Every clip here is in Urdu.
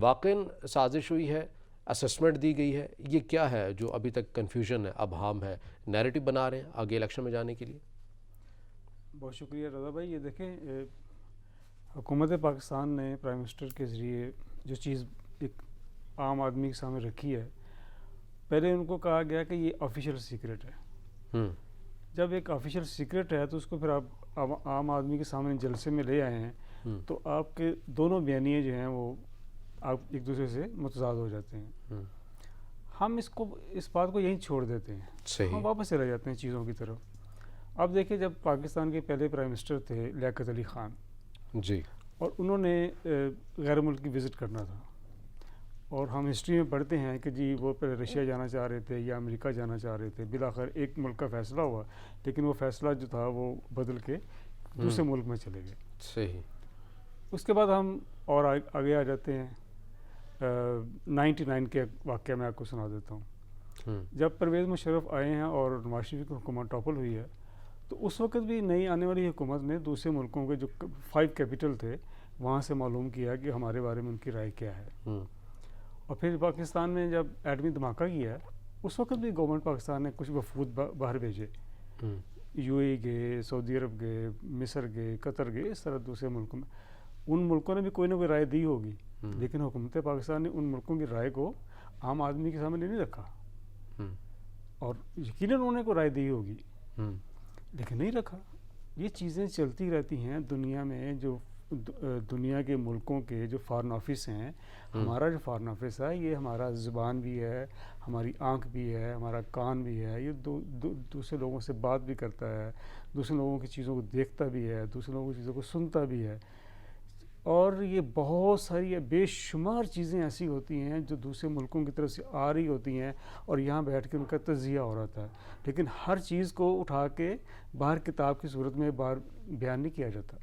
واقعاً سازش ہوئی ہے، اسسمنٹ دی گئی ہے، یہ کیا ہے جو ابھی تک کنفیوژن ہے، ابہام ہے، نیریٹو بنا رہے ہیں آگے الیکشن میں جانے کے لیے؟ بہت شکریہ رضا بھائی. یہ دیکھیں حکومت پاکستان نے پرائم منسٹر کے ذریعے جو چیز ایک عام آدمی کے سامنے رکھی ہے، پہلے ان کو کہا گیا کہ یہ آفیشیل سیکرٹ ہے. جب ایک آفیشیل سیکرٹ ہے تو اس کو پھر آپ عام آدمی کے سامنے جلسے میں لے آئے ہیں تو آپ کے دونوں بیانیے جو ہیں وہ آپ ایک دوسرے سے متضاد ہو جاتے ہیں. ہم اس بات کو یہیں چھوڑ دیتے ہیں، ہم واپس چلے جاتے ہیں چیزوں کی طرف. اب دیکھیں جب پاکستان کے پہلے پرائم منسٹر تھے لیاقت علی خان جی، اور انہوں نے غیر ملک کی وزٹ کرنا تھا، اور ہم ہسٹری میں پڑھتے ہیں کہ جی وہ پہلے رشیا جانا چاہ رہے تھے یا امریکہ جانا چاہ رہے تھے. بالآخر ایک ملک کا فیصلہ ہوا، لیکن وہ فیصلہ جو تھا وہ بدل کے دوسرے ملک میں چلے گئے. صحیح. اس کے بعد ہم اور آگے آ جاتے ہیں. 99 کے واقعہ میں آپ کو سنا دیتا ہوں. جب پرویز مشرف آئے ہیں اور نواز شریف کی حکومت ٹاپل ہوئی ہے تو اس وقت بھی نئی آنے والی حکومت نے دوسرے ملکوں کے جو 5 کیپٹل تھے وہاں سے معلوم کیا کہ ہمارے بارے میں ان کی رائے کیا ہے. اور پھر پاکستان نے جب ایٹمی دھماکہ کیا ہے اس وقت بھی گورنمنٹ پاکستان نے کچھ وفود باہر بھیجے. یو اے گئے، سعودی عرب گئے، مصر گئے، قطر گئے، اس طرح دوسرے ملکوں میں. ان ملکوں نے بھی کوئی نہ کوئی رائے دی ہوگی، لیکن حکومت پاکستان نے ان ملکوں کی رائے کو عام آدمی کے سامنے نہیں رکھا. اور یقیناً انہوں نے کوئی رائے دی ہوگی لیکن نہیں رکھا. یہ چیزیں چلتی رہتی ہیں دنیا میں. جو دنیا کے ملکوں کے جو فارن آفس ہیں، ہمارا جو فارن آفس ہے یہ ہمارا زبان بھی ہے، ہماری آنکھ بھی ہے، ہمارا کان بھی ہے. یہ دوسرے لوگوں سے بات بھی کرتا ہے، دوسرے لوگوں کی چیزوں کو دیکھتا بھی ہے، دوسرے لوگوں کی چیزوں کو سنتا بھی ہے. اور یہ بہت ساری بے شمار چیزیں ایسی ہوتی ہیں جو دوسرے ملکوں کی طرف سے آ رہی ہوتی ہیں اور یہاں بیٹھ کے ان کا تجزیہ ہو رہا ہے. لیکن ہر چیز کو اٹھا کے باہر کتاب کی صورت میں باہر بیان نہیں کیا جاتا.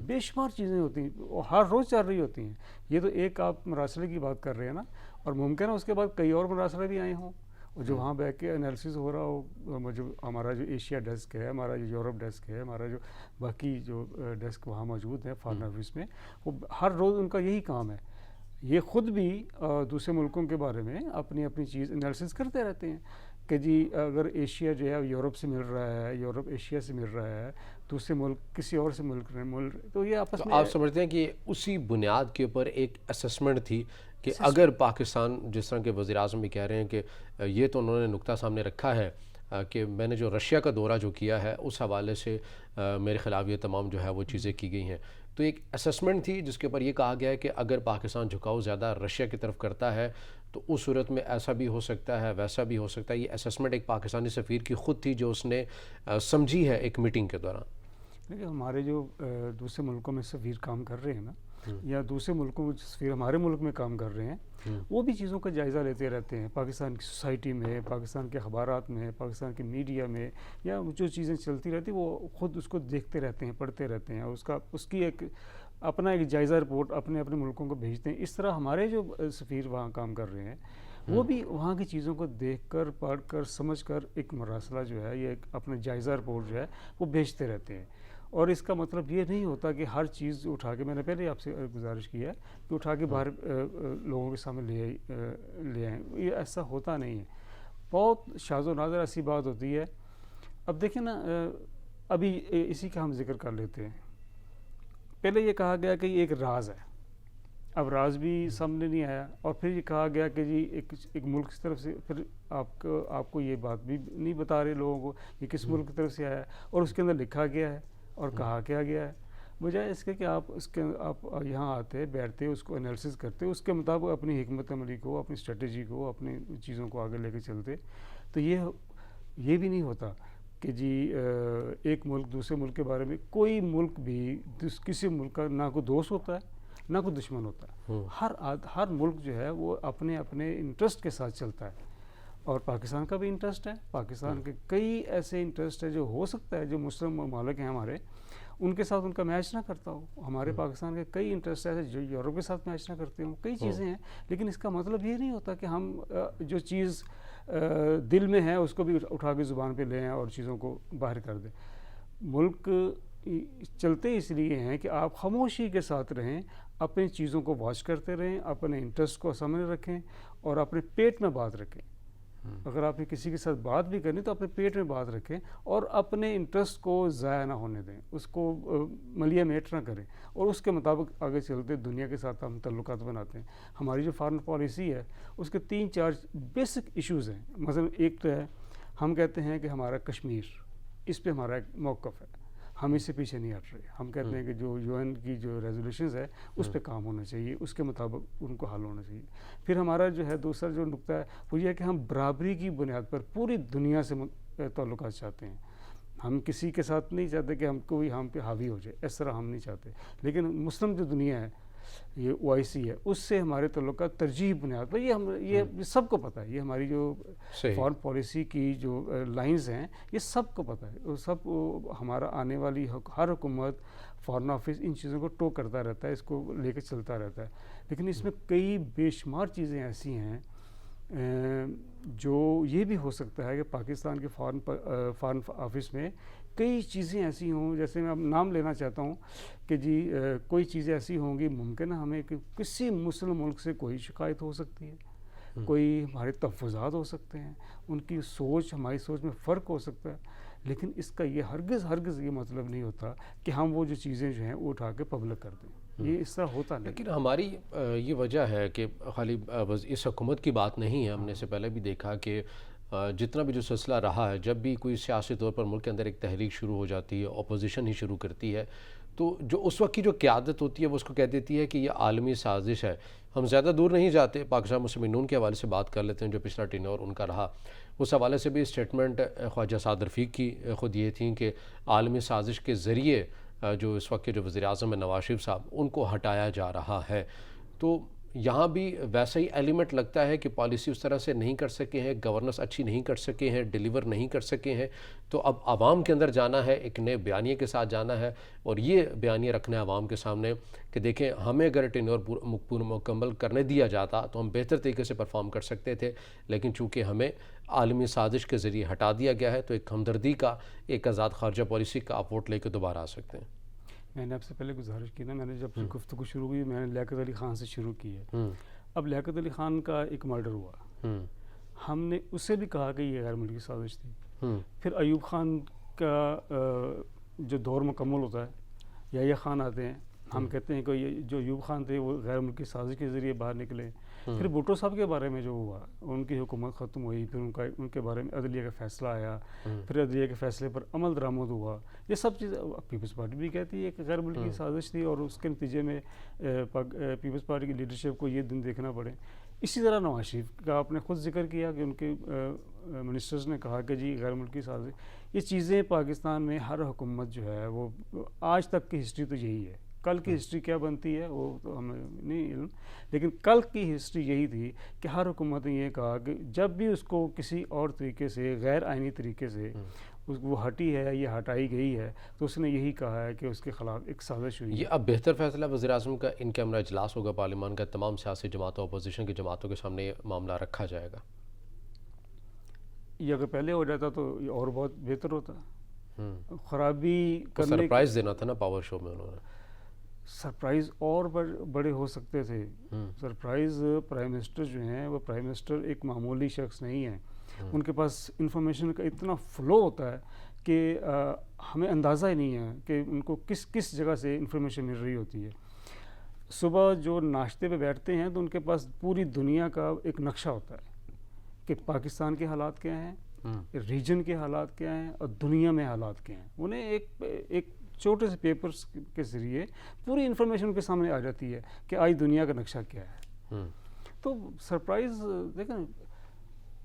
بے شمار چیزیں ہوتی ہیں اور ہر روز چل رہی ہوتی ہیں. یہ تو ایک آپ مراسلے کی بات کر رہے ہیں نا، اور ممکن ہے اس کے بعد کئی اور مراسلے بھی آئے ہوں اور جو وہاں بیٹھ کے انالیسس ہو رہا ہو. جو ہمارا جو ایشیا ڈیسک ہے، ہمارا جو یورپ ڈیسک ہے، ہمارا جو باقی جو ڈیسک وہاں موجود ہیں فارن آفس میں، وہ ہر روز ان کا یہی کام ہے. یہ خود بھی دوسرے ملکوں کے بارے میں اپنی اپنی چیز انالیسس کرتے رہتے ہیں کہ جی اگر ایشیا جو ہے یورپ سے مل رہا ہے، یورپ ایشیا سے مل رہا ہے، دوسرے ملک کسی اور سے ملک تو یہ آپس میں. آپ سمجھتے ہیں کہ اسی بنیاد کے اوپر ایک اسسمنٹ تھی کہ اگر پاکستان، جس طرح کے وزیر اعظم بھی کہہ رہے ہیں کہ یہ تو انہوں نے نقطہ سامنے رکھا ہے کہ میں نے جو رشیا کا دورہ جو کیا ہے اس حوالے سے میرے خلاف یہ تمام جو ہے وہ چیزیں کی گئی ہیں، تو ایک اسسمنٹ تھی جس کے اوپر یہ کہا گیا ہے کہ اگر پاکستان جھکاؤ زیادہ رشیا کی طرف کرتا ہے تو اس صورت میں ایسا بھی ہو سکتا ہے، ویسا بھی ہو سکتا ہے. یہ اسسمنٹ ایک پاکستانی سفیر کی خود تھی جو اس نے سمجھی ہے ایک میٹنگ کے دوران. دیکھیں ہمارے جو دوسرے ملکوں میں سفیر کام کر رہے ہیں نا، یا دوسرے ملکوں میں سفیر ہمارے ملک میں کام کر رہے ہیں، وہ بھی چیزوں کا جائزہ لیتے رہتے ہیں. پاکستان کی سوسائٹی میں، پاکستان کے اخبارات میں، پاکستان کی میڈیا میں، یا جو چیزیں چلتی رہتی وہ خود اس کو دیکھتے رہتے ہیں، پڑھتے رہتے ہیں، اور اس کی ایک اپنا ایک جائزہ رپورٹ اپنے اپنے ملکوں کو بھیجتے ہیں. اس طرح ہمارے جو سفیر وہاں کام کر رہے ہیں وہ بھی وہاں کی چیزوں کو دیکھ کر، پڑھ کر، سمجھ کر ایک مراسلہ جو ہے، یہ اپنا جائزہ رپورٹ جو ہے وہ بھیجتے رہتے ہیں. اور اس کا مطلب یہ نہیں ہوتا کہ ہر چیز اٹھا کے، میں نے پہلے آپ سے گزارش کی ہے کہ اٹھا کے باہر لوگوں کے سامنے لے آئیں. یہ ایسا ہوتا نہیں ہے. بہت شاذ و نادر ایسی بات ہوتی ہے. اب دیکھیں نا، ابھی اسی کا ہم ذکر کر لیتے ہیں. پہلے یہ کہا گیا کہ یہ ایک راز ہے، اب راز بھی سامنے نہیں آیا، اور پھر یہ کہا گیا کہ جی ایک ملک کی طرف سے، پھر آپ کو یہ بات بھی نہیں بتا رہے لوگوں کو یہ کس ملک کی طرف سے آیا ہے اور اس کے اندر لکھا گیا ہے اور کہا کیا گیا ہے. بجائے اس کے کہ آپ یہاں آتے، بیٹھتے، اس کو انالیسس کرتے، اس کے مطابق اپنی حکمت عملی کو، اپنی اسٹریٹجی کو، اپنی چیزوں کو آگے لے کے چلتے. تو یہ بھی نہیں ہوتا کہ جی ایک ملک دوسرے ملک کے بارے میں، کوئی ملک بھی کسی ملک کا نہ کوئی دوست ہوتا ہے نہ کوئی دشمن ہوتا ہے. ہر ملک جو ہے وہ اپنے اپنے انٹرسٹ کے ساتھ چلتا ہے، اور پاکستان کا بھی انٹرسٹ ہے. پاکستان کے کئی ایسے انٹرسٹ ہے جو ہو سکتا ہے جو مسلم ممالک ہیں ہمارے، ان کے ساتھ ان کا میچ نہ کرتا ہو. ہمارے پاکستان کے کئی انٹرسٹ ایسے جو یورپ کے ساتھ میچ نہ کرتے ہوں. کئی چیزیں ہیں، لیکن اس کا مطلب یہ نہیں ہوتا کہ ہم جو چیز دل میں ہے اس کو بھی اٹھا کے زبان پہ لیں اور چیزوں کو باہر کر دیں. ملک چلتے اس لیے ہیں کہ آپ خاموشی کے ساتھ رہیں، اپنی چیزوں کو واچ کرتے رہیں، اپنے انٹرسٹ کو سامنے رکھیں اور اپنے پیٹ میں بات رکھیں. اگر آپ نے کسی کے ساتھ بات بھی کرنی تو اپنے پیٹ میں بات رکھیں اور اپنے انٹرسٹ کو ضائع نہ ہونے دیں، اس کو ملیا میٹ نہ کریں اور اس کے مطابق آگے چلتے دنیا کے ساتھ ہم تعلقات بناتے ہیں. ہماری جو فارن پالیسی ہے اس کے 3-4 بیسک ایشوز ہیں. مثلا ایک تو ہے، ہم کہتے ہیں کہ ہمارا کشمیر، اس پہ ہمارا ایک موقف ہے، ہم اس سے پیچھے نہیں ہٹ رہے. ہم کہتے ہیں کہ جو UN کی جو ریزولوشنز ہے اس پہ کام ہونا چاہیے، اس کے مطابق ان کو حل ہونا چاہیے. پھر ہمارا جو ہے دوسرا جو نقطہ ہے وہ یہ ہے کہ ہم برابری کی بنیاد پر پوری دنیا سے تعلقات چاہتے ہیں. ہم کسی کے ساتھ نہیں چاہتے کہ ہم پہ حاوی ہو جائے، اس طرح ہم نہیں چاہتے. لیکن مسلم جو دنیا ہے، یہ OIC ہے، اس سے ہمارے تعلقات ترجیحی بنیاد پر، یہ سب کو پتہ ہے. یہ ہماری جو فارن پالیسی کی جو لائنز ہیں یہ سب کو پتہ ہے. سب ہمارا آنے والی ہر حکومت، فارن آفس ان چیزوں کو ٹو کرتا رہتا ہے، اس کو لے کے چلتا رہتا ہے. لیکن اس میں کئی بے شمار چیزیں ایسی ہیں جو یہ بھی ہو سکتا ہے کہ پاکستان کے فارن آفس میں کئی چیزیں ایسی ہوں، جیسے میں اب نام لینا چاہتا ہوں کہ جی کوئی چیزیں ایسی ہوں گی، ممکن ہے ہمیں کہ کسی مسلم ملک سے کوئی شکایت ہو سکتی ہے، کوئی ہمارے تحفظات ہو سکتے ہیں، ان کی سوچ ہماری سوچ میں فرق ہو سکتا ہے. لیکن اس کا یہ ہرگز یہ مطلب نہیں ہوتا کہ ہم وہ جو چیزیں جو ہیں وہ اٹھا کے پبلک کر دیں. یہ اس طرح ہوتا نہیں. لیکن ہماری یہ وجہ ہے کہ خالی اس حکومت کی بات نہیں ہے. ہم نے اس سے پہلے بھی دیکھا کہ جتنا بھی جو سلسلہ رہا ہے، جب بھی کوئی سیاسی طور پر ملک کے اندر ایک تحریک شروع ہو جاتی ہے، اپوزیشن ہی شروع کرتی ہے، تو جو اس وقت کی جو قیادت ہوتی ہے وہ اس کو کہہ دیتی ہے کہ یہ عالمی سازش ہے. ہم زیادہ دور نہیں جاتے، پاکستان مسلم نون کے حوالے سے بات کر لیتے ہیں، جو پچھلا ٹینور ان کا رہا. اس حوالے سے بھی اسٹیٹمنٹ خواجہ سعد رفیق کی خود یہ تھیں کہ عالمی سازش کے ذریعے جو اس وقت کے جو وزیر اعظم ہیں نواز شریف صاحب، ان کو ہٹایا جا رہا ہے. تو یہاں بھی ویسا ہی ایلیمنٹ لگتا ہے کہ پالیسی اس طرح سے نہیں کر سکے ہیں، گورننس اچھی نہیں کر سکے ہیں، ڈیلیور نہیں کر سکے ہیں. تو اب عوام کے اندر جانا ہے، ایک نئے بیانیے کے ساتھ جانا ہے اور یہ بیانیہ رکھنا ہے عوام کے سامنے کہ دیکھیں ہمیں اگر ٹینور پورا مکمل کرنے دیا جاتا تو ہم بہتر طریقے سے پرفارم کر سکتے تھے. لیکن چونکہ ہمیں عالمی سازش کے ذریعے ہٹا دیا گیا ہے تو ایک ہمدردی کا، ایک آزاد خارجہ پالیسی کا آپ ووٹ لے کے دوبارہ آ سکتے ہیں. میں نے آپ سے پہلے گزارش کی نا، میں نے جب گفتگو شروع کی میں نے لیاقت علی خان سے شروع کی ہے. اب لیاقت علی خان کا ایک مرڈر ہوا، ہم نے اس سے بھی کہا کہ یہ غیر ملکی سازش تھی. پھر ایوب خان کا جو دور مکمل ہوتا ہے، یحییٰ خان آتے ہیں، ہم کہتے ہیں کہ یہ جو ایوب خان تھے وہ غیر ملکی سازش کے ذریعے باہر نکلے. پھر بھٹو صاحب کے بارے میں جو ہوا، ان کی حکومت ختم ہوئی، پھر ان کے بارے میں عدلیہ کا فیصلہ آیا، پھر عدلیہ کے فیصلے پر عمل درآمد ہوا. یہ سب چیزیں پیپلز پارٹی بھی کہتی ہے کہ غیر ملکی سازش تھی اور اس کے نتیجے میں پیپلز پارٹی کی لیڈرشپ کو یہ دن دیکھنا پڑے. اسی طرح نواز شریف کا آپ نے خود ذکر کیا کہ ان کے منسٹرز نے کہا کہ جی غیر ملکی سازش. یہ چیزیں پاکستان میں ہر حکومت جو ہے وہ آج تک کی ہسٹری تو یہی ہے. کل کی ہسٹری کیا بنتی ہے وہ تو ہمیں نہیں علم، لیکن کل کی ہسٹری یہی تھی کہ ہر حکومت نے یہ کہا کہ جب بھی اس کو کسی اور طریقے سے، غیر آئینی طریقے سے وہ ہٹی ہے یا ہٹائی گئی ہے تو اس نے یہی کہا ہے کہ اس کے خلاف ایک سازش ہوئی ہے. یہ اب بہتر فیصلہ وزیر اعظم کا ان کیمرہ اجلاس ہوگا پارلیمان کا، تمام سیاسی جماعتوں، اپوزیشن کی جماعتوں کے سامنے یہ معاملہ رکھا جائے گا. یہ اگر پہلے ہو جاتا تو یہ اور بہت بہتر ہوتا. خرابی کرنے سرپرائز دینا تھا نا پاور شو میں انہوں نے. سرپرائز اور بڑے ہو سکتے تھے. سرپرائز پرائم منسٹر جو ہیں وہ پرائم منسٹر ایک معمولی شخص نہیں ہیں. ان کے پاس انفارمیشن کا اتنا فلو ہوتا ہے کہ ہمیں اندازہ ہی نہیں ہے کہ ان کو کس جگہ سے انفارمیشن مل رہی ہوتی ہے. صبح جو ناشتے پہ بیٹھتے ہیں تو ان کے پاس پوری دنیا کا ایک نقشہ ہوتا ہے کہ پاکستان کے حالات کیا ہیں، ریجن کے حالات کیا ہیں اور دنیا میں حالات کیا ہیں. انہیں ایک چھوٹے سے پیپرز کے ذریعے پوری انفارمیشن ان کے سامنے آ جاتی ہے کہ آج دنیا کا نقشہ کیا ہے. تو سرپرائز دیکھیں،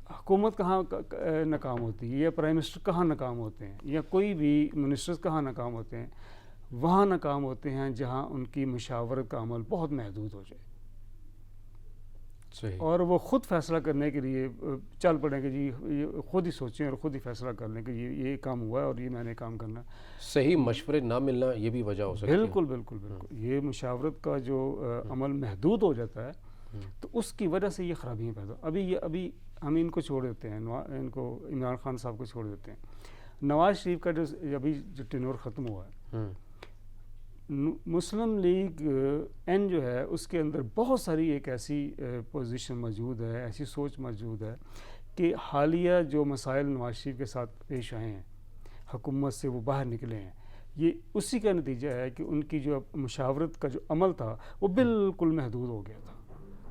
حکومت کہاں ناکام ہوتی ہے یا پرائم منسٹر کہاں ناکام ہوتے ہیں یا کوئی بھی منسٹرز کہاں ناکام ہوتے ہیں، وہاں ناکام ہوتے ہیں جہاں ان کی مشاورت کا عمل بہت محدود ہو جائے. صحیح. اور وہ خود فیصلہ کرنے کے لیے چل پڑیں کہ جی خود ہی سوچیں اور خود ہی فیصلہ کر لیں کہ یہ کام ہوا ہے اور یہ میں نے کام کرنا. صحیح مشورے نہ ملنا یہ بھی وجہ ہو سکتی ہے. بالکل بالکل بالکل. یہ مشاورت کا جو عمل محدود ہو جاتا ہے تو اس کی وجہ سے یہ خرابیاں پیدا. ابھی ہم ان کو چھوڑ دیتے ہیں، ان کو عمران خان صاحب کو چھوڑ دیتے ہیں. نواز شریف کا جو ابھی جو ٹینور ختم ہوا ہے مسلم لیگ این جو ہے اس کے اندر بہت ساری ایک ایسی پوزیشن موجود ہے، ایسی سوچ موجود ہے کہ حالیہ جو مسائل نواز شریف کے ساتھ پیش آئے ہیں، حکومت سے وہ باہر نکلے ہیں، یہ اسی کا نتیجہ ہے کہ ان کی جو مشاورت کا جو عمل تھا وہ بالکل محدود ہو گیا تھا،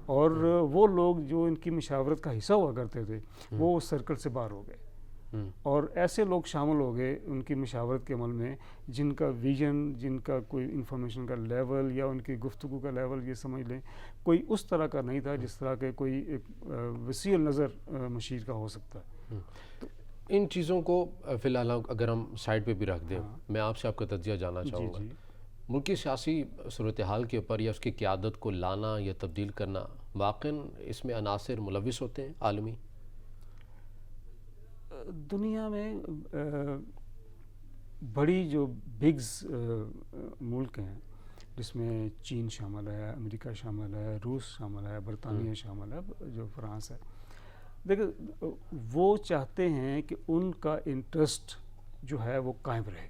اور وہ لوگ جو ان کی مشاورت کا حصہ ہوا کرتے تھے وہ اس سرکل سے باہر ہو گئے، اور ایسے لوگ شامل ہو گئے ان کی مشاورت کے عمل میں جن کا ویژن، جن کا کوئی انفارمیشن کا لیول یا ان کی گفتگو کا لیول یہ سمجھ لیں کوئی اس طرح کا نہیں تھا جس طرح کے کوئی ایک وسیع نظر مشیر کا ہو سکتا ہے۔ ان چیزوں کو فی الحال اگر ہم سائڈ پہ بھی رکھ دیں، میں آپ سے آپ کا تجزیہ جاننا چاہوں گا، ملکی سیاسی صورتحال کے اوپر یا اس کی قیادت کو لانا یا تبدیل کرنا، واقعاً اس میں عناصر ملوث ہوتے ہیں عالمی؟ دنیا میں بڑی جو بگز ملک ہیں جس میں چین شامل ہے، امریکہ شامل ہے، روس شامل ہے، برطانیہ شامل ہے، جو فرانس ہے، دیکھیں وہ چاہتے ہیں کہ ان کا انٹرسٹ جو ہے وہ قائم رہے،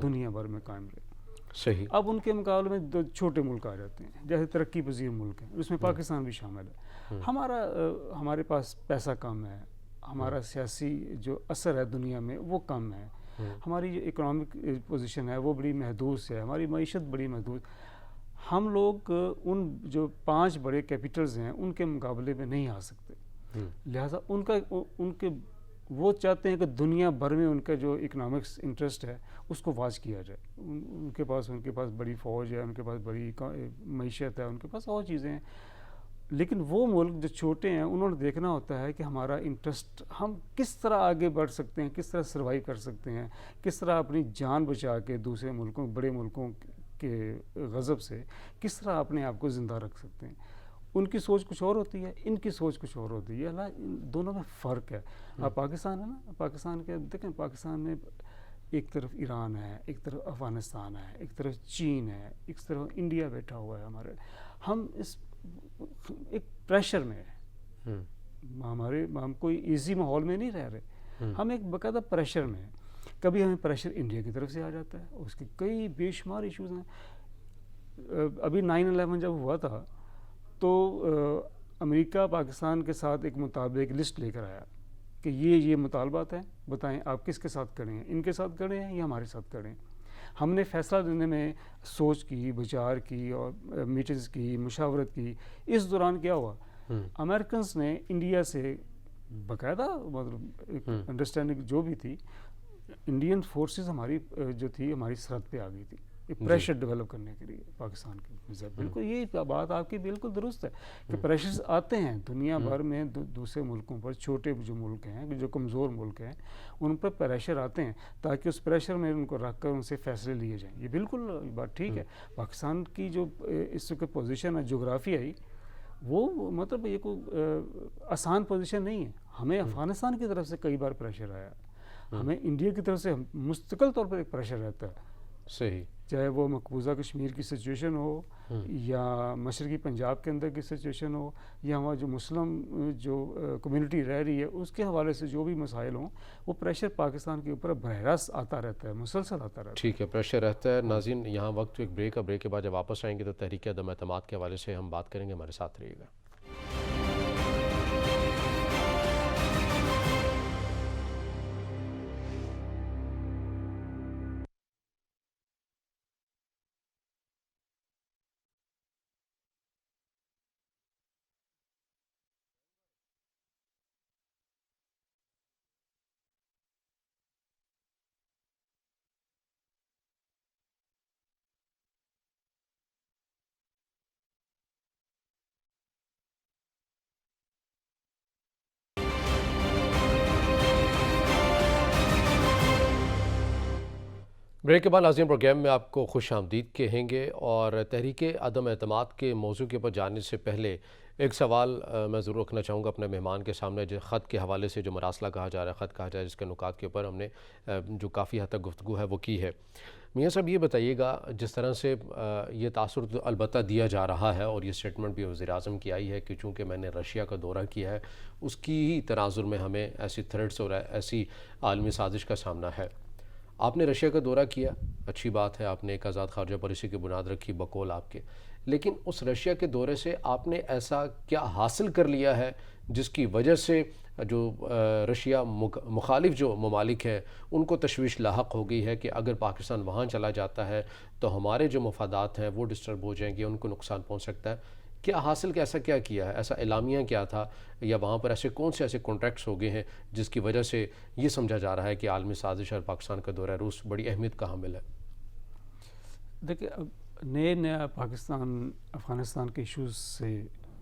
دنیا بھر میں قائم رہے۔ صحیح۔ اب ان کے مقابلے میں دو چھوٹے ملک آ جاتے ہیں، جیسے ترقی پذیر ملک ہیں، اس میں پاکستان بھی شامل ہے۔ ہمارے پاس پیسہ کم ہے، ہمارا سیاسی جو اثر ہے دنیا میں وہ کم ہے، ہماری جو اکنامک پوزیشن ہے وہ بڑی محدود ہے، ہماری معیشت بڑی محدود، ہم لوگ ان جو 5 بڑے کیپٹلز ہیں ان کے مقابلے میں نہیں آ سکتے، لہٰذا ان کے وہ چاہتے ہیں کہ دنیا بھر میں ان کا جو اکنامکس انٹرسٹ ہے اس کو واچ کیا جائے، ان کے پاس بڑی فوج ہے، ان کے پاس بڑی معیشت ہے، ان کے پاس اور چیزیں ہیں، لیکن وہ ملک جو چھوٹے ہیں انہوں نے دیکھنا ہوتا ہے کہ ہمارا انٹرسٹ، ہم کس طرح آگے بڑھ سکتے ہیں، کس طرح سروائیو کر سکتے ہیں، کس طرح اپنی جان بچا کے دوسرے ملکوں، بڑے ملکوں کے غضب سے کس طرح اپنے آپ کو زندہ رکھ سکتے ہیں۔ ان کی سوچ کچھ اور ہوتی ہے، ان کی سوچ کچھ اور ہوتی ہے، ان دونوں میں فرق ہے۔ اب پاکستان ہے نا، پاکستان کے دیکھیں، پاکستان میں ایک طرف ایران ہے، ایک طرف افغانستان ہے، ایک طرف چین ہے، ایک طرف انڈیا بیٹھا ہوا ہے، ہم اس ایک پریشر میں ہے، ہم کوئی ایزی ماحول میں نہیں رہ رہے، ہم ایک باقاعدہ پریشر میں ہیں۔ کبھی ہمیں پریشر انڈیا کی طرف سے آ جاتا ہے، اس کے کئی بے شمار ایشوز ہیں۔ ابھی 9/11 جب ہوا تھا تو امریکہ پاکستان کے ساتھ ایک ایک لسٹ لے کر آیا کہ یہ مطالبات ہیں، بتائیں آپ کس کے ساتھ کھڑے ہیں، ان کے ساتھ کھڑے ہیں یا ہمارے ساتھ کھڑے ہیں۔ ہم نے فیصلہ دینے میں سوچ کی، بچار کی اور میٹنگز کی، مشاورت کی۔ اس دوران کیا ہوا، امریکنز نے انڈیا سے باقاعدہ مطلب ایک انڈرسٹینڈنگ جو بھی تھی، انڈین فورسز ہماری جو تھی ہماری سرحد پہ آ گئی تھی پریشر ڈیولپ کرنے کے لیے پاکستان کے۔ بالکل یہ بات آپ کی بالکل درست ہے کہ پریشرز آتے ہیں دنیا بھر میں، دوسرے ملکوں پر، چھوٹے جو ملک ہیں، جو کمزور ملک ہیں، ان پر پریشر آتے ہیں تاکہ اس پریشر میں ان کو رکھ کر ان سے فیصلے لیے جائیں۔ یہ بالکل بات ٹھیک ہے۔ پاکستان کی جو اس وقت پوزیشن ہے جغرافیائی، وہ مطلب یہ کوئی آسان پوزیشن نہیں ہے۔ ہمیں افغانستان کی طرف سے کئی بار پریشر آیا، ہمیں انڈیا کی طرف سے مستقل طور پر ایک پریشر رہتا ہے، صحیح، چاہے وہ مقبوضہ کشمیر کی سچویشن ہو یا مشرقی پنجاب کے اندر کی سچویشن ہو یا وہاں جو مسلم جو کمیونٹی رہ رہی ہے اس کے حوالے سے جو بھی مسائل ہوں، وہ پریشر پاکستان کے اوپر براہ راست آتا رہتا ہے، مسلسل آتا رہتا ہے۔ ٹھیک ہے، پریشر رہتا ہے۔ ناظرین، یہاں وقت ایک بریک ہے، بریک کے بعد جب واپس آئیں گے تو تحریک عدم اعتماد کے حوالے سے ہم بات کریں گے، ہمارے ساتھ رہیے گا۔ بریک کے بعد ناظرین پروگرام میں آپ کو خوش آمدید کہیں گے، اور تحریک عدم اعتماد کے موضوع کے اوپر جانے سے پہلے ایک سوال میں ضرور رکھنا چاہوں گا اپنے مہمان کے سامنے، جو خط کے حوالے سے جو مراسلہ کہا جا رہا ہے، خط کہا جا رہا ہے، جس کے نکات کے اوپر ہم نے جو کافی حد تک گفتگو ہے وہ کی ہے۔ میاں صاحب یہ بتائیے گا، جس طرح سے یہ تاثر تو البتہ دیا جا رہا ہے، اور یہ سٹیٹمنٹ بھی وزیر اعظم کی آئی ہے کہ چونکہ میں نے رشیا کا دورہ کیا ہے، اس کی ہی تناظر میں ہمیں ایسی تھریٹس اور ایسی عالمی سازش کا سامنا ہے۔ آپ نے رشیا کا دورہ کیا، اچھی بات ہے، آپ نے ایک آزاد خارجہ پالیسی کی بنیاد رکھی بقول آپ کے، لیکن اس رشیا کے دورے سے آپ نے ایسا کیا حاصل کر لیا ہے جس کی وجہ سے جو رشیا مخالف جو ممالک ہیں ان کو تشویش لاحق ہو گئی ہے کہ اگر پاکستان وہاں چلا جاتا ہے تو ہمارے جو مفادات ہیں وہ ڈسٹرب ہو جائیں گے، ان کو نقصان پہنچ سکتا ہے؟ کیا حاصل ایسا کیا کیا ہے، ایسا اعلامیہ کیا تھا، یا وہاں پر ایسے کون سے ایسے کانٹریکٹس ہو گئے ہیں جس کی وجہ سے یہ سمجھا جا رہا ہے کہ عالمی سازش اور پاکستان کا دورہ روس بڑی اہمیت کا حامل ہے؟ دیکھیں، اب نیا پاکستان افغانستان کے ایشوز سے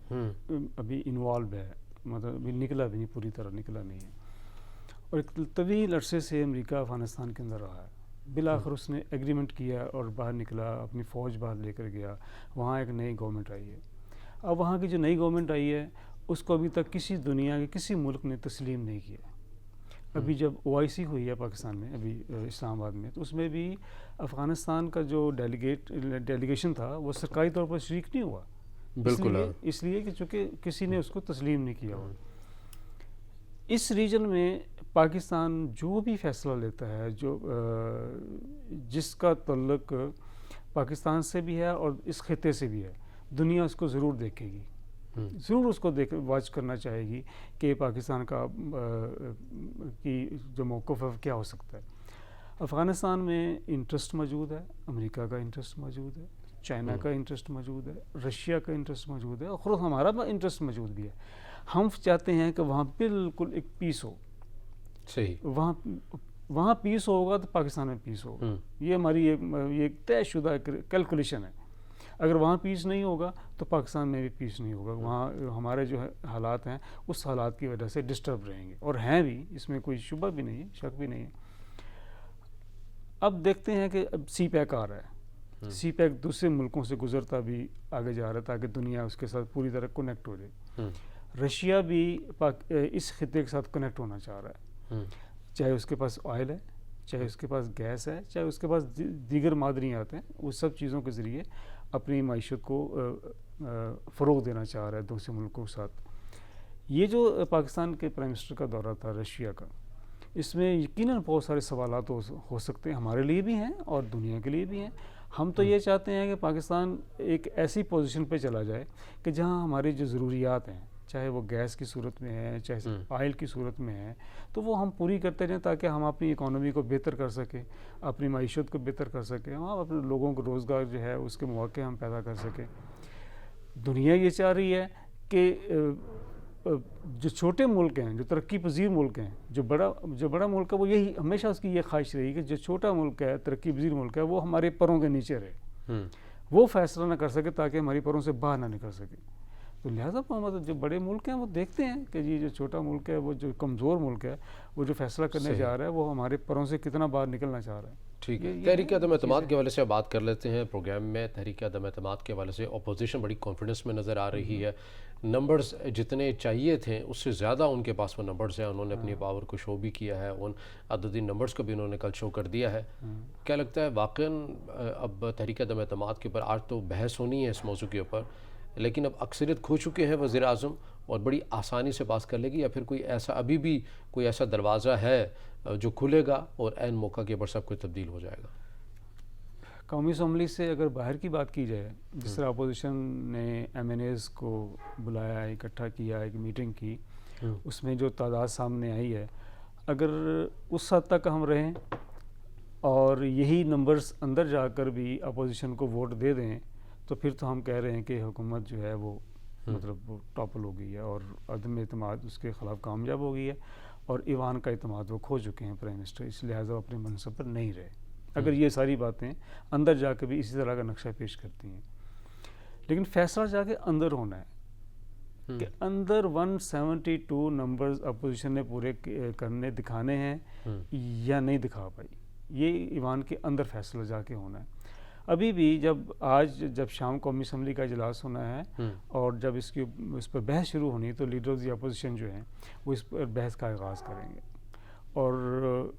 ابھی انوالو ہے، مطلب ابھی نکلا بھی نہیں، پوری طرح نکلا نہیں ہے، اور ایک طویل عرصے سے امریکہ افغانستان کے اندر رہا ہے۔ بالآخر اس نے ایگریمنٹ کیا اور باہر نکلا، اپنی فوج باہر لے کر گیا، وہاں ایک نئی گورنمنٹ آئی ہے۔ اب وہاں کی جو نئی گورنمنٹ آئی ہے اس کو ابھی تک کسی دنیا کے کسی ملک نے تسلیم نہیں کیا۔ ابھی جب OIC ہوئی ہے پاکستان میں، ابھی اسلام آباد میں، تو اس میں بھی افغانستان کا جو ڈیلیگیشن تھا وہ سرکاری طور پر شریک نہیں ہوا، بالکل اس لیے کہ چونکہ کسی نے اس کو تسلیم نہیں کیا ہوا۔ اس ریجن میں پاکستان جو بھی فیصلہ لیتا ہے، جو جس کا تعلق پاکستان سے بھی ہے اور اس خطے سے بھی ہے، دنیا اس کو ضرور دیکھے گی، ضرور اس کو واچ کرنا چاہے گی کہ پاکستان کا کی جو موقف ہے کیا ہو سکتا ہے۔ افغانستان میں انٹرسٹ موجود ہے، امریکہ کا انٹرسٹ موجود ہے، چائنا کا انٹرسٹ موجود ہے، رشیا کا انٹرسٹ موجود ہے، اور خود ہمارا انٹرسٹ موجود بھی ہے۔ ہم چاہتے ہیں کہ وہاں بالکل ایک پیس ہو، صحیح، وہاں پیس ہوگا تو پاکستان میں پیس ہوگا، یہ ہماری ایک طے شدہ کیلکولیشن ہے۔ اگر وہاں پیس نہیں ہوگا تو پاکستان میں بھی پیس نہیں ہوگا، وہاں ہمارے جو حالات ہیں اس حالات کی وجہ سے ڈسٹرب رہیں گے، اور ہیں بھی، اس میں کوئی شبہ بھی نہیں ہے، شک بھی نہیں ہے۔ اب دیکھتے ہیں کہ اب CPEC آ رہا ہے، CPEC دوسرے ملکوں سے گزرتا بھی آگے جا رہا ہے تاکہ دنیا اس کے ساتھ پوری طرح کنیکٹ ہو جائے۔ رشیا بھی اس خطے کے ساتھ کنیکٹ ہونا چاہ رہا ہے، چاہے اس کے پاس آئل ہے، چاہے اس کے پاس گیس ہے، چاہے اس کے پاس دیگر معدنیات ہیں، وہ سب چیزوں کے ذریعے اپنی معیشت کو فروغ دینا چاہ رہا ہے دوسرے ملکوں کے ساتھ۔ یہ جو پاکستان کے پرائم منسٹر کا دورہ تھا رشیا کا، اس میں یقیناً بہت سارے سوالات ہو سکتے ہیں، ہمارے لیے بھی ہیں اور دنیا کے لیے بھی ہیں۔ ہم تو یہ چاہتے ہیں کہ پاکستان ایک ایسی پوزیشن پہ چلا جائے کہ جہاں ہماری جو ضروریات ہیں، چاہے وہ گیس کی صورت میں ہے، چاہے آئل کی صورت میں ہے، تو وہ ہم پوری کرتے رہیں تاکہ ہم اپنی اکانومی کو بہتر کر سکیں، اپنی معیشت کو بہتر کر سکیں، ہم اپنے لوگوں کو روزگار جو ہے اس کے مواقع ہم پیدا کر سکیں۔ دنیا یہ چاہ رہی ہے کہ جو چھوٹے ملک ہیں، جو ترقی پذیر ملک ہیں، جو بڑا ملک ہے، وہ یہی ہمیشہ اس کی یہ خواہش رہی کہ جو چھوٹا ملک ہے، ترقی پذیر ملک ہے، وہ ہمارے پروں کے نیچے رہے، وہ فیصلہ نہ کر سکے تاکہ ہماری پروں سے باہر نہ نکل سکے۔ تو لہٰذا مطلب جو بڑے ملک ہیں وہ دیکھتے ہیں کہ یہ جو چھوٹا ملک ہے، وہ جو کمزور ملک ہے، وہ جو فیصلہ کرنے جا رہا ہے وہ ہمارے پروں سے کتنا باہر نکلنا چاہ رہا ہے۔ ٹھیک ہے، تحریک عدم اعتماد کے حوالے سے بات کر لیتے ہیں پروگرام میں۔ تحریک عدم اعتماد کے حوالے سے اپوزیشن بڑی کانفیڈنس میں نظر آ رہی ہے، نمبرز جتنے چاہیے تھے اس سے زیادہ ان کے پاس وہ نمبرز ہیں، انہوں نے اپنی پاور کو شو بھی کیا ہے، ان عددی نمبرز کو بھی انہوں نے کل شو کر دیا ہے۔ کیا لگتا ہے واقعاً اب تحریک عدم اعتماد کے اوپر آج تو بحث ہونی ہے اس موضوع کے اوپر، لیکن اب اکثریت کھو چکے ہیں وزیر اعظم اور بڑی آسانی سے پاس کر لے گی، یا پھر کوئی ایسا ابھی بھی کوئی ایسا دروازہ ہے جو کھلے گا اور عین موقع کے اوپر سب کچھ تبدیل ہو جائے گا؟ قومی اسمبلی سے اگر باہر کی بات کی جائے، جس طرح اپوزیشن نے MNAs کو بلایا، اکٹھا کیا، ایک میٹنگ کی، اس میں جو تعداد سامنے آئی ہے، اگر اس حد تک ہم رہیں اور یہی نمبرز اندر جا کر بھی اپوزیشن کو ووٹ دے دیں تو پھر تو ہم کہہ رہے ہیں کہ حکومت جو ہے وہ مطلب ٹاپل ہو گئی ہے اور عدم اعتماد اس کے خلاف کامیاب ہو گئی ہے، اور ایوان کا اعتماد وہ کھو چکے ہیں پرائم منسٹر، اس لہٰذا وہ اپنے منصب پر نہیں رہے۔ اگر یہ ساری باتیں اندر جا کے بھی اسی طرح کا نقشہ پیش کرتی ہیں، لیکن فیصلہ جا کے اندر ہونا ہے کہ اندر 172 نمبرز اپوزیشن نے پورے کرنے دکھانے ہیں یا نہیں دکھا پائی، یہ ایوان کے اندر فیصلہ جا کے ہونا ہے۔ ابھی بھی جب شام قومی اسمبلی کا اجلاس ہونا ہے اور جب اس پر بحث شروع ہونی تو لیڈر آف دی اپوزیشن جو ہیں وہ اس پر بحث کا آغاز کریں گے، اور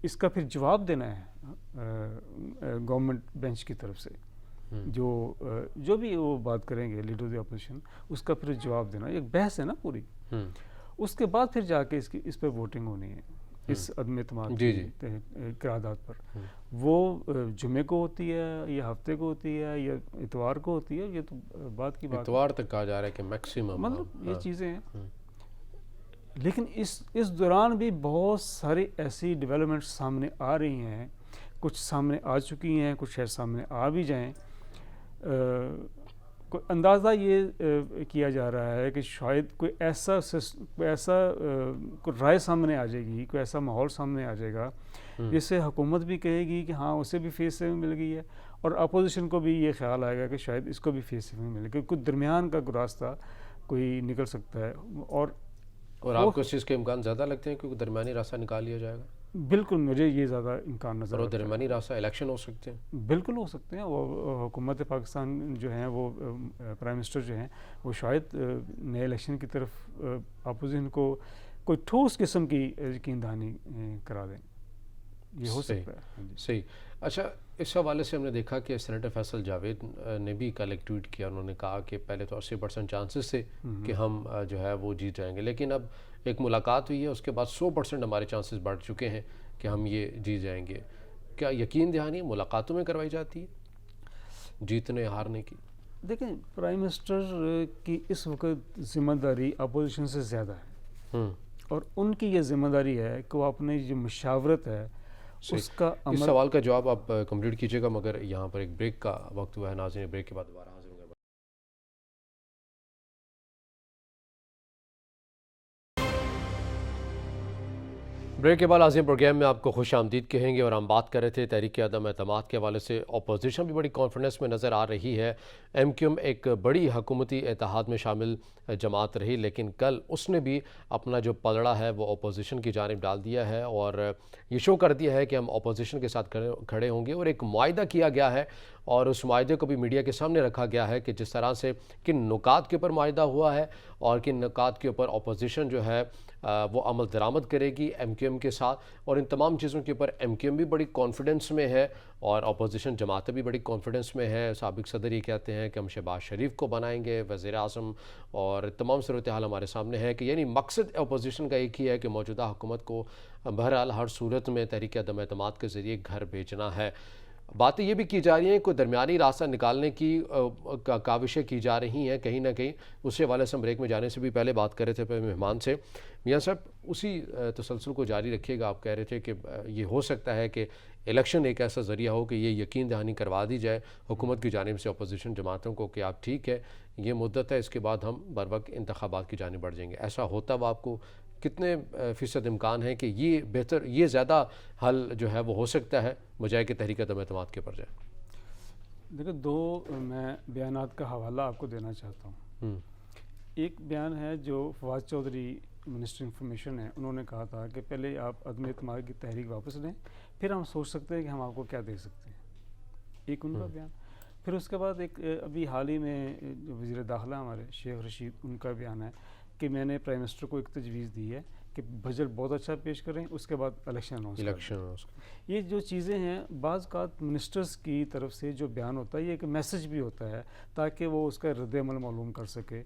اس کا پھر جواب دینا ہے گورنمنٹ بینچ کی طرف سے، جو بھی وہ بات کریں گے لیڈر آف دی اپوزیشن، اس کا پھر جواب دینا، ایک بحث ہے نا پوری، اس کے بعد پھر جا کے اس پر ووٹنگ ہونی ہے۔ اس عدم اعتماد جی کی قرارداد پر، وہ جمعے کو ہوتی ہے یا ہفتے کو ہوتی ہے یا اتوار کو ہوتی ہے، یہ تو بات کی بات ہے، اتوار تک کہا جا رہا ہے کہ میکسیمم، مطلب یہ چیزیں ہیں۔ لیکن اس دوران بھی بہت ساری ایسی ڈیولپمنٹ سامنے آ رہی ہیں، کچھ سامنے آ چکی ہیں، کچھ شاید سامنے آ بھی جائیں۔ کوئی اندازہ یہ کیا جا رہا ہے کہ شاید کوئی ایسا کوئی رائے سامنے آ جائے گی، کوئی ایسا ماحول سامنے آ جائے گا جس سے حکومت بھی کہے گی کہ ہاں اسے بھی فیس سیونگ مل گئی ہے، اور اپوزیشن کو بھی یہ خیال آئے گا کہ شاید اس کو بھی فیس سیونگ ملے گی، کوئی درمیان کا راستہ کوئی نکل سکتا ہے۔ اور آپ کو اس چیز کے امکان زیادہ لگتے ہیں کہ درمیانی راستہ نکال لیا جائے گا؟ بالکل مجھے یہ زیادہ امکان نظر اور آتا ہے۔ درمیانی راستہ الیکشن ہو سکتے ہیں؟ بالکل ہو سکتے ہیں۔ وہ حکومت پاکستان جو ہیں، وہ پرائم منسٹر جو ہیں، وہ شاید نئے الیکشن کی طرف اپوزیشن کو کوئی ٹھوس قسم کی یقین دہانی کرا دیں، یہ ہو سکتا ہے۔ صحیح۔ اچھا، اس حوالے سے ہم نے دیکھا کہ سینیٹر فیصل جاوید نے بھی کل ایک ٹویٹ کیا، انہوں نے کہا کہ پہلے تو 80% چانسز تھے کہ ہم جو ہے وہ جیت جائیں گے، لیکن اب ایک ملاقات ہوئی ہے، اس کے بعد 100% ہمارے چانسز بڑھ چکے ہیں کہ ہم یہ جیت جائیں گے۔ کیا یقین دہانی ملاقاتوں میں کروائی جاتی ہے جیتنے ہارنے کی؟ دیکھیں، پرائم منسٹر کی اس وقت ذمہ داری اپوزیشن سے زیادہ ہے، اور ان کی یہ ذمہ داری ہے کہ وہ اپنی جو مشاورت ہے اس کا اس سوال کا جواب آپ کمپلیٹ کیجیے گا، مگر یہاں پر ایک بریک کا وقت ہوا ہے ناظرین، بریک کے بعد دوبارہ حاضر ہوں گے۔ بریک کے بعد عظیم پروگرام میں آپ کو خوش آمدید کہیں گے، اور ہم بات کر رہے تھے تحریک عدم اعتماد کے حوالے سے۔ اپوزیشن بھی بڑی کانفیڈنس میں نظر آ رہی ہے، ایم کیو ایم ایک بڑی حکومتی اتحاد میں شامل جماعت رہی، لیکن کل اس نے بھی اپنا جو پلڑا ہے وہ اپوزیشن کی جانب ڈال دیا ہے، اور یہ شو کر دیا ہے کہ ہم اپوزیشن کے ساتھ کھڑے ہوں گے، اور ایک معاہدہ کیا گیا ہے، اور اس معاہدے کو بھی میڈیا کے سامنے رکھا گیا ہے کہ جس طرح سے کن نکات کے اوپر معاہدہ ہوا ہے اور کن نکات کے اوپر اپوزیشن جو ہے وہ عمل درآمد کرے گی ایم کیو ایم کے ساتھ، اور ان تمام چیزوں کے اوپر ایم کیو ایم بھی بڑی کانفیڈنس میں ہے اور اپوزیشن جماعتیں بھی بڑی کانفیڈنس میں ہے۔ سابق صدر یہ کہتے ہیں کہ ہم شہباز شریف کو بنائیں گے وزیر اعظم، اور تمام صورتحال ہمارے سامنے ہے کہ یعنی مقصد اپوزیشن کا ایک ہی ہے کہ موجودہ حکومت کو بہرحال ہر صورت میں تحریک عدم اعتماد کے ذریعے گھر بھیجنا ہے۔ باتیں یہ بھی کی جا رہی ہیں، کوئی درمیانی راستہ نکالنے کی کاوشیں کی جا رہی ہیں کہیں نہ کہیں۔ اس حوالے سے ہم بریک میں جانے سے بھی پہلے بات کر رہے تھے پہلے مہمان سے۔ میاں صاحب، اسی تسلسل کو جاری رکھیے گا، آپ کہہ رہے تھے کہ یہ ہو سکتا ہے کہ الیکشن ایک ایسا ذریعہ ہو کہ یہ یقین دہانی کروا دی جائے حکومت کی جانب سے اپوزیشن جماعتوں کو کہ آپ ٹھیک ہے، یہ مدت ہے، اس کے بعد ہم بروقت انتخابات کی جانب بڑھ جائیں گے۔ ایسا ہوتا وہ آپ کو کتنے فیصد امکان ہے کہ یہ بہتر، یہ زیادہ حل جو ہے وہ ہو سکتا ہے بجائے کہ تحریک عدم اعتماد کے پر جائے؟ دیکھیں، دو میں بیانات کا حوالہ آپ کو دینا چاہتا ہوں۔ ایک بیان ہے جو فواد چودھری منسٹر انفارمیشن ہے، انہوں نے کہا تھا کہ پہلے آپ عدم اعتماد کی تحریک واپس لیں، پھر ہم سوچ سکتے ہیں کہ ہم آپ کو کیا دے سکتے ہیں۔ ایک ان کا بیان۔ پھر اس کے بعد ایک ابھی حال ہی میں جو وزیر داخلہ ہمارے شیخ رشید، ان کا بیان ہے کہ میں نے پرائم منسٹر کو ایک تجویز دی ہے کہ بجٹ بہت اچھا پیش کریں، اس کے بعد الیکشن اناؤنس کریں۔ یہ جو چیزیں ہیں، بعض اوقات منسٹرز کی طرف سے جو بیان ہوتا ہے، یہ ایک میسج بھی ہوتا ہے تاکہ وہ اس کا رد عمل معلوم کر سکے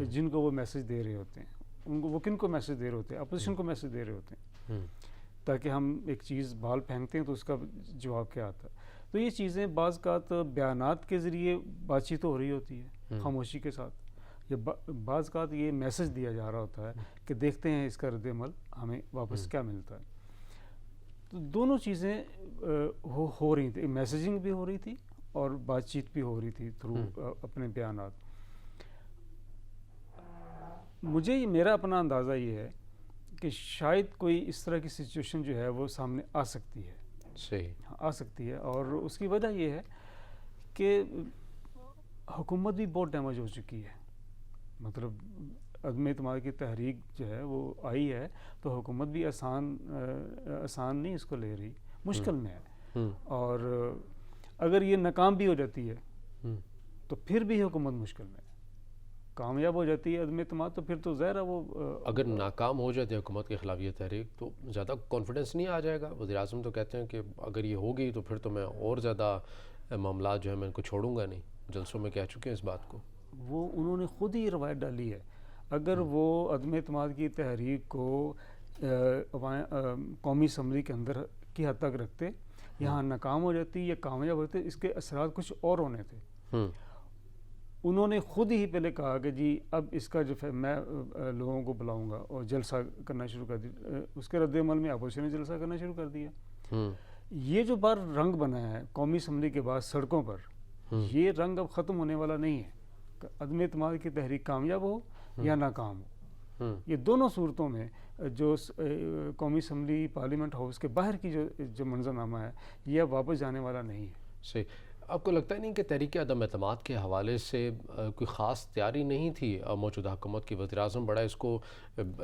جن کو وہ میسج دے رہے ہوتے ہیں۔ ان کو، وہ کن کو میسج دے رہے ہوتے ہیں؟ اپوزیشن کو میسج دے رہے ہوتے ہیں، تاکہ ہم ایک چیز بال پھینکتے ہیں تو اس کا جواب کیا آتا ہے۔ تو یہ چیزیں بعض اوقات بیانات کے ذریعے بات چیت ہو رہی ہوتی ہے خاموشی کے ساتھ، یا بعض اوقات یہ میسج دیا جا رہا ہوتا ہے کہ دیکھتے ہیں اس کا رد عمل ہمیں واپس کیا ملتا ہے۔ تو دونوں چیزیں ہو رہی تھیں، میسیجنگ بھی ہو رہی تھی اور بات چیت بھی ہو رہی تھی تھرو اپنے بیانات۔ مجھے میرا اپنا اندازہ یہ ہے کہ شاید کوئی اس طرح کی سچویشن جو ہے وہ سامنے آ سکتی ہے، صحیح آ سکتی ہے، اور اس کی وجہ یہ ہے کہ حکومت بھی بہت ڈیمیج ہو چکی ہے۔ مطلب عدم اعتماد کی تحریک جو ہے وہ آئی ہے تو حکومت بھی آسان نہیں اس کو لے رہی، مشکل میں ہے، اور اگر یہ ناکام بھی ہو جاتی ہے تو پھر بھی حکومت مشکل میں ہے۔ کامیاب ہو جاتی ہے عدم اعتماد تو پھر تو ظاہر ہے وہ، اگر ناکام ہو جاتی ہے حکومت کے خلاف یہ تحریک تو زیادہ کانفیڈنس نہیں آ جائے گا؟ وزیر اعظم تو کہتے ہیں کہ اگر یہ ہوگی تو پھر تو میں اور زیادہ معاملات جو ہے میں ان کو چھوڑوں گا نہیں، جلسوں میں کہہ چکے ہیں اس بات کو۔ وہ انہوں نے خود ہی روایت ڈالی ہے۔ اگر وہ عدم اعتماد کی تحریک کو قومی اسمبلی کے اندر کی حد تک رکھتے، یہاں ناکام ہو جاتی یا کامیاب ہوتے، اس کے اثرات کچھ اور ہونے تھے۔ انہوں نے خود ہی پہلے کہا کہ جی اب اس کا جو میں لوگوں کو بلاؤں گا اور جلسہ کرنا شروع کر دیا، اس کے رد عمل میں اپوزیشن نے جلسہ کرنا شروع کر دیا۔ یہ جو بار رنگ بنا ہے قومی اسمبلی کے بعد سڑکوں پر، یہ رنگ اب ختم ہونے والا نہیں ہے۔ عدم اعتماد کی تحریک کامیاب ہو یا ناکام ہو، یہ دونوں صورتوں میں جو قومی اسمبلی پارلیمنٹ ہاؤس کے باہر کی جو منظرنامہ ہے یہ اب واپس جانے والا نہیں ہے۔ صحیح۔ آپ کو لگتا ہے نہیں کہ تحریک عدم اعتماد کے حوالے سے کوئی خاص تیاری نہیں تھی موجودہ حکومت کی؟ وزیر اعظم بڑا اس کو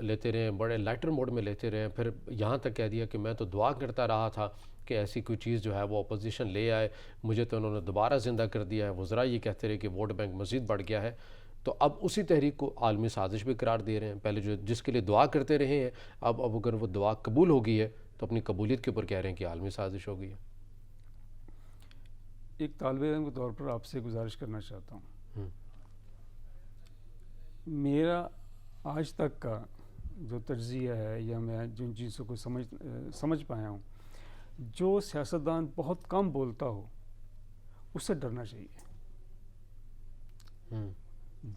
لیتے رہے، بڑے لائٹر موڈ میں لیتے رہے، پھر یہاں تک کہہ دیا کہ میں تو دعا کرتا رہا تھا کہ ایسی کوئی چیز جو ہے وہ اپوزیشن لے آئے، مجھے تو انہوں نے دوبارہ زندہ کر دیا ہے۔ وزراء یہ کہتے رہے کہ ووٹ بینک مزید بڑھ گیا ہے، تو اب اسی تحریک کو عالمی سازش بھی قرار دے رہے ہیں۔ پہلے جس کے لیے دعا کرتے رہے ہیں، اب اگر وہ دعا قبول ہو گئی ہے تو اپنی قبولیت کے اوپر کہہ رہے ہیں کہ عالمی سازش ہو گئی ہے۔ ایک طالب علم کے طور پر آپ سے گزارش کرنا چاہتا ہوں، میرا آج تک کا جو تجزیہ ہے یا میں جن چیزوں کو سمجھ پایا ہوں، جو سیاستدان بہت کم بولتا ہو اس سے ڈرنا چاہیے۔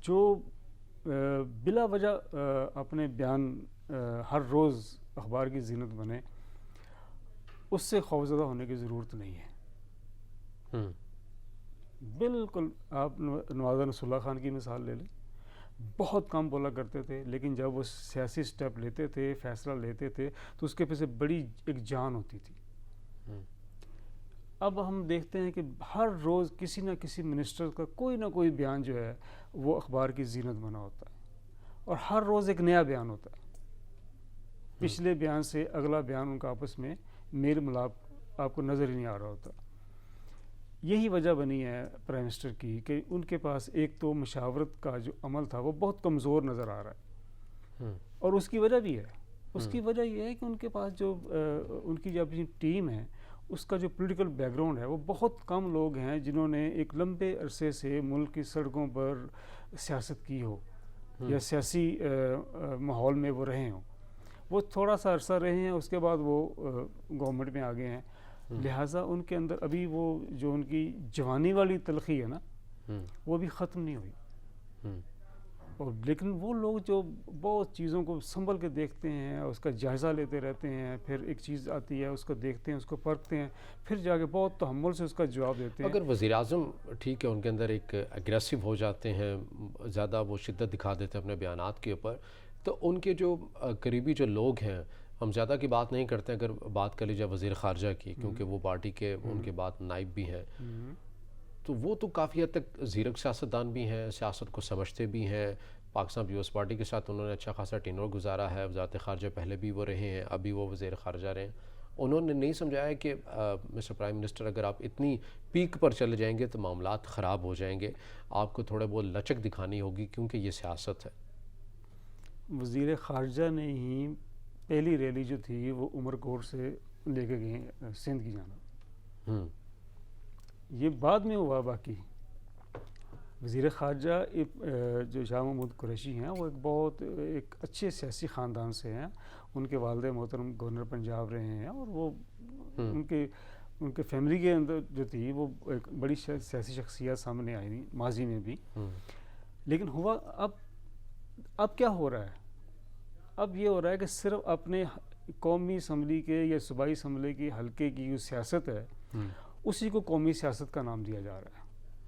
جو بلا وجہ اپنے بیان ہر روز اخبار کی زینت بنے، اس سے خوفزدہ ہونے کی ضرورت نہیں ہے۔ بالکل آپ نواز رسول اللہ خان کی مثال لے لیں، بہت کم بولا کرتے تھے، لیکن جب وہ سیاسی سٹیپ لیتے تھے، فیصلہ لیتے تھے، تو اس کے پیچھے بڑی ایک جان ہوتی تھی۔ اب ہم دیکھتے ہیں کہ ہر روز کسی نہ کسی منسٹر کا کوئی نہ کوئی بیان جو ہے وہ اخبار کی زینت بنا ہوتا ہے، اور ہر روز ایک نیا بیان ہوتا ہے۔ پچھلے بیان سے اگلا بیان ان کا آپس میں میل ملاپ آپ کو نظر ہی نہیں آ رہا ہوتا۔ یہی وجہ بنی ہے پرائم منسٹر کی کہ ان کے پاس ایک تو مشاورت کا جو عمل تھا وہ بہت کمزور نظر آ رہا ہے، اور اس کی وجہ بھی ہے۔ اس کی وجہ یہ ہے کہ ان کے پاس جو ان کی جو اپنی ٹیم ہے اس کا جو پولیٹیکل بیک گراؤنڈ ہے وہ بہت کم لوگ ہیں جنہوں نے ایک لمبے عرصے سے ملک کی سڑکوں پر سیاست کی ہو یا سیاسی ماحول میں وہ رہے ہوں۔ وہ تھوڑا سا عرصہ رہے ہیں، اس کے بعد وہ گورنمنٹ میں آ گئے ہیں، لہٰذا ان کے اندر ابھی وہ جو ان کی جوانی والی تلخی ہے نا وہ بھی ختم نہیں ہوئی۔ اور لیکن وہ لوگ جو بہت چیزوں کو سنبھل کے دیکھتے ہیں، اس کا جائزہ لیتے رہتے ہیں، پھر ایک چیز آتی ہے اس کو دیکھتے ہیں، اس کو پرکھتے ہیں، پھر جا کے بہت تحمل سے اس کا جواب دیتے ہیں۔ اگر وزیر اعظم ٹھیک ہے ان کے اندر ایک اگریسو ہو جاتے ہیں، زیادہ وہ شدت دکھا دیتے ہیں اپنے بیانات کے اوپر، تو ان کے جو قریبی جو لوگ ہیں، ہم زیادہ کی بات نہیں کرتے، اگر بات کر لی جائے وزیر خارجہ کی، کیونکہ وہ پارٹی کے ان کے بعد نائب بھی ہیں، تو وہ تو کافی حد تک زیرک سیاستدان بھی ہیں، سیاست کو سمجھتے بھی ہیں۔ پاکستان پیپلز پارٹی کے ساتھ انہوں نے اچھا خاصا ٹینور گزارا ہے، وزارت خارجہ پہلے بھی وہ رہے ہیں، ابھی وہ وزیر خارجہ رہے ہیں۔ انہوں نے نہیں سمجھایا کہ مسٹر پرائم منسٹر اگر آپ اتنی پیک پر چلے جائیں گے تو معاملات خراب ہو جائیں گے، آپ کو تھوڑے بہت لچک دکھانی ہوگی کیونکہ یہ سیاست ہے۔ وزیر خارجہ نے ہی پہلی ریلی جو تھی وہ عمر کوٹ سے لے کے گئے سندھ کی جانب، یہ بعد میں ہوا۔ باقی وزیر خارجہ جو شاہ محمود قریشی ہیں وہ ایک اچھے سیاسی خاندان سے ہیں، ان کے والد محترم گورنر پنجاب رہے ہیں، اور وہ ان کے فیملی کے اندر جو تھی وہ ایک بڑی سیاسی شخصیت سامنے آئی ماضی میں بھی۔ لیکن ہوا اب کیا ہو رہا ہے؟ اب یہ ہو رہا ہے کہ صرف اپنے قومی اسمبلی کے یا صوبائی اسمبلی کی حلقے کی جو سیاست ہے اسی کو قومی سیاست کا نام دیا جا رہا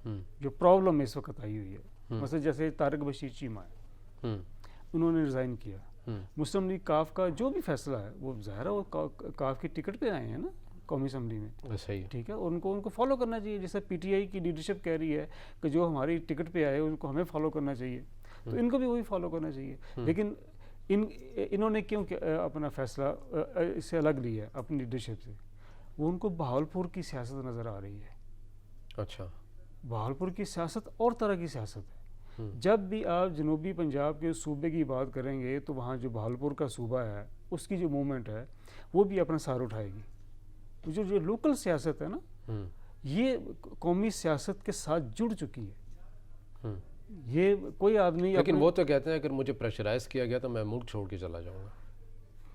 ہے۔ جو پرابلم اس وقت آئی ہوئی ہے، مثلا جیسے طارق بشیر چیمہ ہے، انہوں نے ریزائن کیا۔ مسلم لیگ کاف کا جو بھی فیصلہ ہے وہ ظاہر ہے وہ کاف کی ٹکٹ پہ آئے ہیں نا قومی اسمبلی میں، ٹھیک ہے، ان کو فالو کرنا چاہیے۔ جیسے پی ٹی آئی کی لیڈرشپ کہہ رہی ہے کہ جو ہماری ٹکٹ پہ آئے ان کو ہمیں فالو کرنا چاہیے، تو ان کو بھی وہی فالو کرنا چاہیے۔ لیکن انہوں نے کیوں اپنا فیصلہ اس سے الگ لیا اپنی لیڈرشپ سے؟ وہ ان کو بہاولپور کی سیاست نظر آ رہی ہے۔ اچھا، بہاولپور کی سیاست اور طرح کی سیاست ہے۔ جب بھی آپ جنوبی پنجاب کے صوبے کی بات کریں گے تو وہاں جو بہاولپور کا صوبہ ہے اس کی جو موومنٹ ہے وہ بھی اپنا سار اٹھائے گی۔ جو لوکل سیاست ہے نا یہ قومی سیاست کے ساتھ جڑ چکی ہے۔ یہ کوئی آدمی، لیکن وہ تو کہتے ہیں اگر مجھے پریشرائز کیا گیا تو میں ملک چھوڑ کے چلا جاؤں گا۔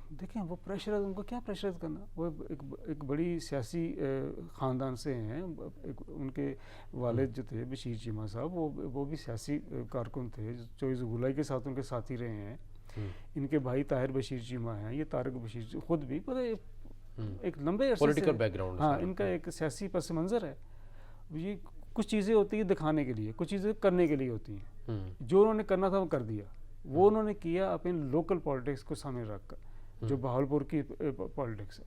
دیکھیں وہ پریشرائز، ان کو کیا پریشرائز کرنا، وہ ایک بڑی سیاسی خاندان سے ہیں، ان کے والد جو تھے بشیر چیمہ صاحب، وہ بھی سیاسی کارکن تھے، 24 جولائی کے ساتھ ان کے ساتھی رہے ہیں. ان کے بھائی طاہر بشیر چیمہ ہیں، یہ طارق بشیر خود بھی ایک لمبے عرصے سے پولیٹیکل بیک گراؤنڈ. ہاں، ان کا ایک سیاسی پس منظر ہے. یہ کچھ چیزیں ہوتی ہیں دکھانے کے لیے، کچھ چیزیں کرنے کے لیے ہوتی ہیں. جو انہوں نے کرنا تھا وہ کر دیا، وہ انہوں نے کیا اپنے لوکل پالیٹکس کو سامنے رکھ کر، جو بہاولپور کی پالیٹکس ہے.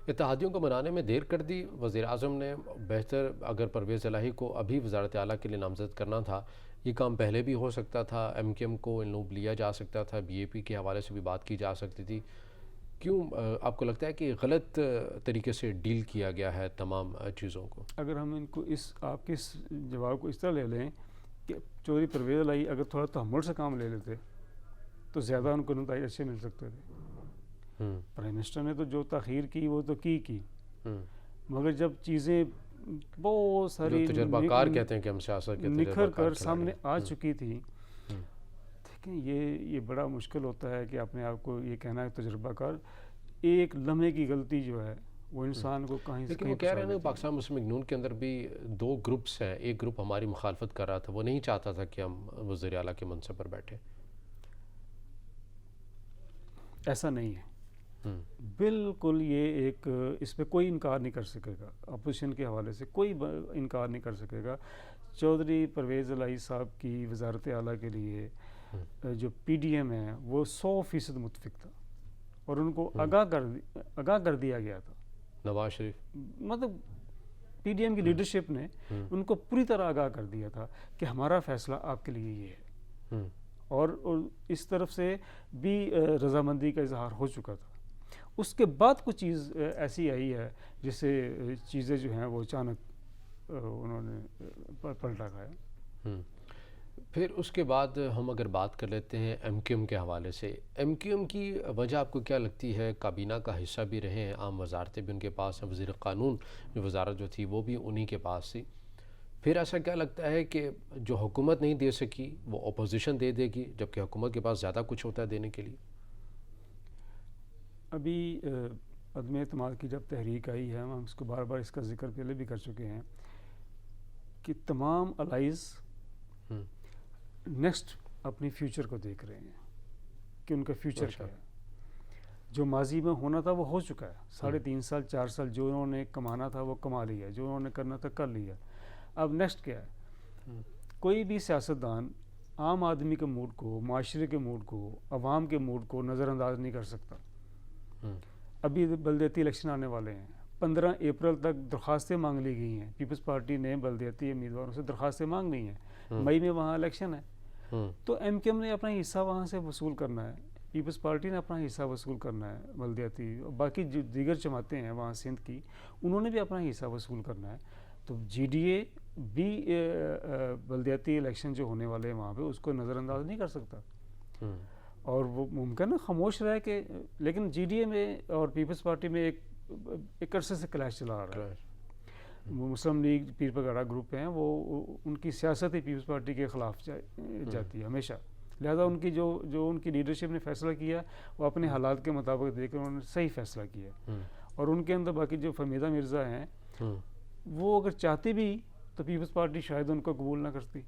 اتحادیوں کو منانے میں دیر کر دی وزیر اعظم نے. بہتر اگر پرویز الہی کو ابھی وزارت اعلیٰ کے لیے نامزد کرنا تھا، یہ کام پہلے بھی ہو سکتا تھا. ایم کیو ایم کو انلوب لیا جا سکتا تھا، بی اے پی کے حوالے سے بھی بات کی جا سکتی تھی. کیوں آپ کو لگتا ہے کہ غلط طریقے سے ڈیل کیا گیا ہے تمام چیزوں کو؟ اگر ہم ان کو آپ کے اس جواب کو اس طرح لے لیں کہ چودھری پرویز الہی اگر تھوڑا تحمل سے کام لے لیتے تو زیادہ ان کو نتائج اچھے مل سکتے تھے. پرائم منسٹر نے تو جو تاخیر کی وہ تو کی، مگر جب چیزیں بہت ساری تجربہ کار کہتے ہیں کہ ہم سیاست کے نکھر کر سامنے آ چکی تھی. دیکھیں یہ بڑا مشکل ہوتا ہے کہ اپنے آپ کو یہ کہنا ہے تجربہ کار. ایک لمحے کی غلطی جو ہے وہ انسان کو کہیں سے لیکن وہ کہہ رہے ہیں پاکستان مسلم لیگ نون کے اندر بھی 2 گروپس ہیں. ایک گروپ ہماری مخالفت کر رہا تھا، وہ نہیں چاہتا تھا کہ ہم وزیر اعلیٰ کے منصب پر بیٹھے. ایسا نہیں ہے بالکل. یہ ایک اس پہ کوئی انکار نہیں کر سکے گا، اپوزیشن کے حوالے سے کوئی انکار نہیں کر سکے گا. چودھری پرویز الہی صاحب کی وزارت اعلیٰ کے لیے جو پی ڈی ایم ہے وہ 100% متفق تھا، اور ان کو آگاہ کر دیا گیا تھا. نواز شریف مطلب پی ڈی ایم کی لیڈرشپ نے ان کو پوری طرح آگاہ کر دیا تھا کہ ہمارا فیصلہ آپ کے لیے یہ ہے، اور اس طرف سے بھی رضامندی کا اظہار ہو چکا تھا. اس کے بعد کچھ چیز ایسی آئی ہے جس سے چیزیں جو ہیں وہ اچانک انہوں نے پلٹا کھایا. پھر اس کے بعد ہم اگر بات کر لیتے ہیں ایم کیو ایم کے حوالے سے. ایم کیو ایم کی وجہ آپ کو کیا لگتی ہے؟ کابینہ کا حصہ بھی رہے ہیں، عام وزارتیں بھی ان کے پاس ہیں، وزیر قانون جو وزارت جو تھی وہ بھی انہی کے پاس تھی. پھر ایسا کیا لگتا ہے کہ جو حکومت نہیں دے سکی وہ اپوزیشن دے دے گی، جبکہ حکومت کے پاس زیادہ کچھ ہوتا ہے دینے کے لیے؟ ابھی عدم اعتماد کی جب تحریک آئی ہے، ہم اس کو بار بار اس کا ذکر پہلے بھی کر چکے ہیں کہ تمام الائز نیکسٹ اپنی فیوچر کو دیکھ رہے ہیں کہ ان کا فیوچر کیا ہے. جو ماضی میں ہونا تھا وہ ہو چکا ہے. 3.5 سال 4 سال جو انہوں نے کمانا تھا وہ کما لیا، جو انہوں نے کرنا تھا کر لیا. اب نیکسٹ کیا ہے؟ کوئی بھی سیاستدان عام آدمی کے موڈ کو، معاشرے کے موڈ کو، عوام کے موڈ کو نظر انداز نہیں کر سکتا. ابھی بلدیاتی الیکشن آنے والے ہیں. 15 اپریل تک درخواستیں مانگ لی گئی ہیں. پیپلز پارٹی نے بلدیاتی امیدواروں سے درخواستیں مانگ لی ہیں. مئی میں وہاں الیکشن ہے، تو ایم کیو ایم نے اپنا حصہ وہاں سے وصول کرنا ہے، پیپلز پارٹی نے اپنا حصہ وصول کرنا ہے بلدیاتی، باقی جو دیگر جماعتیں ہیں وہاں سندھ کی انہوں نے بھی اپنا حصہ وصول کرنا ہے. تو جی ڈی اے بھی بلدیاتی الیکشن جو ہونے والے ہیں وہاں پہ اس کو نظر انداز نہیں کر سکتا، اور وہ ممکن ہے خاموش رہے کہ، لیکن جی ڈی اے میں اور پیپلز پارٹی میں ایک عرصے سے کلیش چلا رہا ہے. مسلم لیگ پیر پگاڑا گروپ ہیں، وہ ان کی سیاست ہی پیپلز پارٹی کے خلاف جاتی ہے ہمیشہ. لہذا ان کی جو ان کی لیڈرشپ نے فیصلہ کیا وہ اپنے حالات کے مطابق دیکھ کر انہوں نے صحیح فیصلہ کیا. اور ان کے اندر باقی جو فہمیدہ مرزا ہیں وہ اگر چاہتی بھی تو پیپلز پارٹی شاید ان کو قبول نہ کرتی،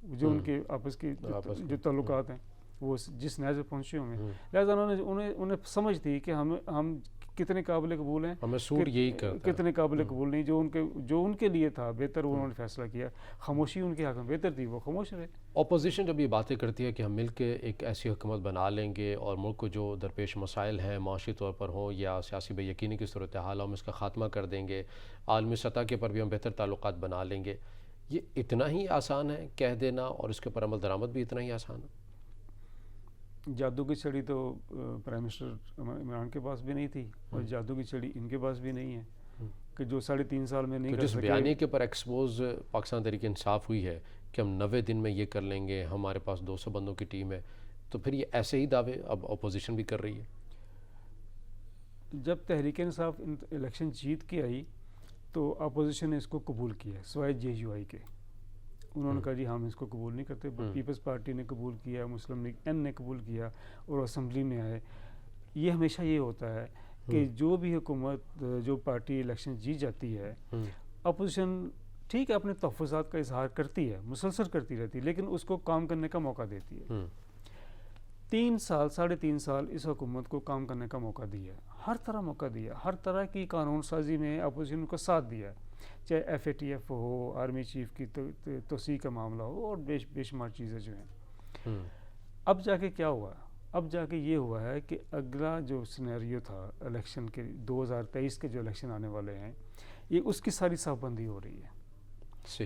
جو ان کے آپس کی جو تعلقات ہیں وہ جس نیز پہ پہنچے ہوئے ہیں. لہٰذا انہیں سمجھ تھی کہ ہم کتنے قابل قبول ہیں، ہمیں سوٹ یہی کرتا ہے، کتنے قابل قبول نہیں. جو ان کے لیے تھا بہتر وہ انہوں نے فیصلہ کیا. خاموشی ان کے حق میں بہتر تھی، وہ خاموش رہے. اپوزیشن جب یہ باتیں کرتی ہے کہ ہم مل کے ایک ایسی حکومت بنا لیں گے اور ملک کو جو درپیش مسائل ہیں معاشی طور پر ہوں یا سیاسی بے یقینی کی صورتحال ہم اس کا خاتمہ کر دیں گے، عالمی سطح کے پر بھی ہم بہتر تعلقات بنا لیں گے، یہ اتنا ہی آسان ہے کہہ دینا اور اس کے پر عمل درآمد بھی اتنا ہی آسان ہے؟ جادو کی چھڑی تو پرائم منسٹر عمران کے پاس بھی نہیں تھی، اور جادو کی چھڑی ان کے پاس بھی نہیں ہے کہ جو 3.5 سال میں نہیں کر سکے. جس بیانیے کے پر ایکسپوز پاکستان تحریک انصاف ہوئی ہے کہ ہم 90 دن میں یہ کر لیں گے، ہمارے پاس 200 بندوں کی ٹیم ہے، تو پھر یہ ایسے ہی دعوے اب اپوزیشن بھی کر رہی ہے. جب تحریک انصاف الیکشن جیت کے آئی تو اپوزیشن نے اس کو قبول کیا سوائے جے یو آئی کے. انہوں نے کہا جی ہم اس کو قبول نہیں کرتے. پیپلز پارٹی نے قبول کیا، مسلم لیگ این نے قبول کیا اور اسمبلی میں آئے. یہ ہمیشہ یہ ہوتا ہے کہ جو بھی حکومت جو پارٹی الیکشن جیت جاتی ہے اپوزیشن ٹھیک ہے اپنے تحفظات کا اظہار کرتی ہے، مسلسل کرتی رہتی ہے، لیکن اس کو کام کرنے کا موقع دیتی ہے۔ 3 سال 3.5 سال اس حکومت کو کام کرنے کا موقع دیا ہے، ہر طرح موقع دیا، ہر طرح کی قانون سازی میں اپوزیشن کو ساتھ دیا ہے، چاہے FATF ہو، آرمی چیف کی توسیع کا معاملہ ہو، اور بے شمار چیزیں جو ہیں۔ اب جا کے کیا ہوا؟ اب جا کے یہ ہوا ہے کہ اگلا جو سینیریو تھا الیکشن کے 2023 کے جو الیکشن آنے والے ہیں، یہ اس کی ساری صاف بندی ہو رہی ہے۔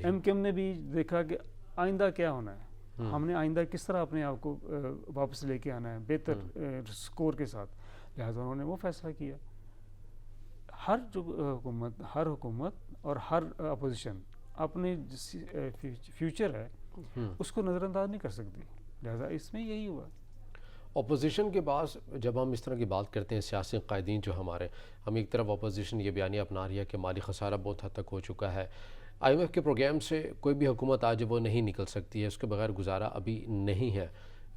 MKM نے بھی دیکھا کہ آئندہ کیا ہونا ہے، ہم نے آئندہ کس طرح اپنے آپ کو واپس لے کے آنا ہے بہتر سکور کے ساتھ، لہٰذا انہوں نے وہ فیصلہ کیا۔ ہر حکومت اور ہر اپوزیشن اپنے فیوچر ہے اس کو نظر انداز نہیں کر سکتی، لہٰذا اس میں یہی ہوا۔ اپوزیشن کے بعد جب ہم اس طرح کی بات کرتے ہیں، سیاسی قائدین جو ہم ایک طرف اپوزیشن یہ بیانیہ اپنا رہی ہے کہ مالی خسارہ بہت حد تک ہو چکا ہے، IMF کے پروگرام سے کوئی بھی حکومت آج وہ نہیں نکل سکتی ہے، اس کے بغیر گزارا ابھی نہیں ہے۔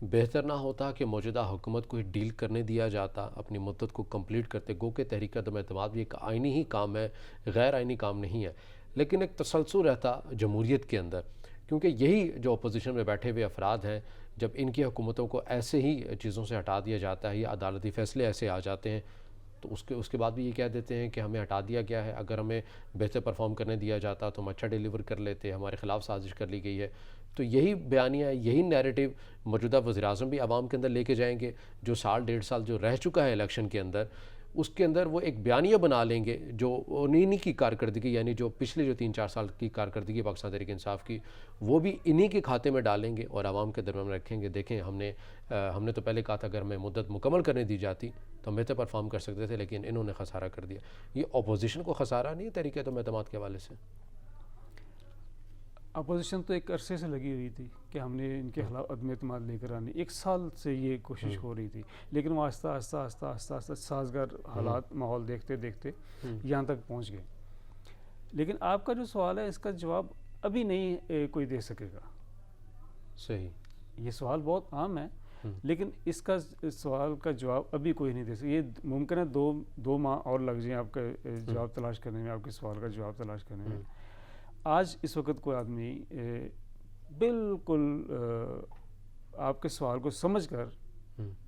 بہتر نہ ہوتا کہ موجودہ حکومت کو ڈیل کرنے دیا جاتا، اپنی مدت کو کمپلیٹ کرتے، گو کہ تحریک عدم اعتماد بھی ایک آئینی ہی کام ہے، غیر آئینی کام نہیں ہے، لیکن ایک تسلسل رہتا جمہوریت کے اندر، کیونکہ یہی جو اپوزیشن میں بیٹھے ہوئے افراد ہیں، جب ان کی حکومتوں کو ایسے ہی چیزوں سے ہٹا دیا جاتا ہے یا عدالتی فیصلے ایسے آ جاتے ہیں، تو اس کے بعد بھی یہ کہہ دیتے ہیں کہ ہمیں ہٹا دیا گیا ہے، اگر ہمیں بہتر پرفارم کرنے دیا جاتا تو ہم اچھا ڈیلیور کر لیتے، ہمارے خلاف سازش کر لی گئی ہے۔ تو یہی بیانیہ ہے، یہی نیریٹو موجودہ وزیراعظم بھی عوام کے اندر لے کے جائیں گے، جو سال 1.5 سال جو رہ چکا ہے الیکشن کے اندر، اس کے اندر وہ ایک بیانیہ بنا لیں گے جو انہی کی کارکردگی، یعنی جو پچھلے جو 3-4 سال کی کارکردگی پاکستان تحریک انصاف کی، وہ بھی انہی کے کھاتے میں ڈالیں گے اور عوام کے درمیان رکھیں گے۔ دیکھیں ہم نے تو پہلے کہا تھا اگر ہمیں مدت مکمل کرنے دی جاتی تو ہم بہتر پرفارم کر سکتے تھے، لیکن انہوں نے خسارہ کر دیا۔ یہ اپوزیشن کو خسارہ نہیں ہے تحریک عدم اعتماد کے حوالے سے؟ اپوزیشن تو ایک عرصے سے لگی ہوئی تھی کہ ہم نے ان کے خلاف عدم اعتماد لے کر آنے، 1 سال سے یہ کوشش ہو رہی تھی، لیکن وہ آہستہ آہستہ سازگار حالات ماحول دیکھتے دیکھتے یہاں تک پہنچ گئے۔ لیکن آپ کا جو سوال ہے اس کا جواب ابھی نہیں کوئی دے سکے گا۔ صحیح، یہ سوال بہت عام ہے، لیکن اس کا سوال کا جواب ابھی کوئی نہیں دے سکے۔ یہ ممکن ہے 2 ماہ اور لگ جائیں آپ کا جواب تلاش کرنے میں، آپ کے سوال کا جواب تلاش کرنے میں۔ آج اس وقت کوئی آدمی بالکل آپ کے سوال کو سمجھ کر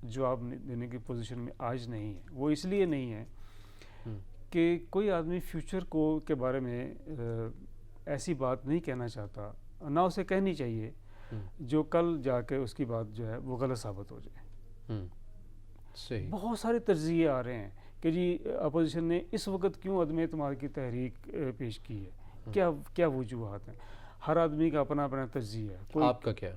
جواب دینے کی پوزیشن میں آج نہیں ہے۔ وہ اس لیے نہیں ہے کہ کوئی آدمی فیوچر کے بارے میں ایسی بات نہیں کہنا چاہتا، نہ اسے کہنی چاہیے جو کل جا کے اس کی بات جو ہے وہ غلط ثابت ہو جائے۔ صحیح، بہت سارے تجزیے آ رہے ہیں کہ جی اپوزیشن نے اس وقت کیوں عدم اعتماد کی تحریک پیش کی ہے، کیا وجوہات ہیں۔ ہر آدمی کا اپنا اپنا تجزیہ ہے۔ آپ کا کیا؟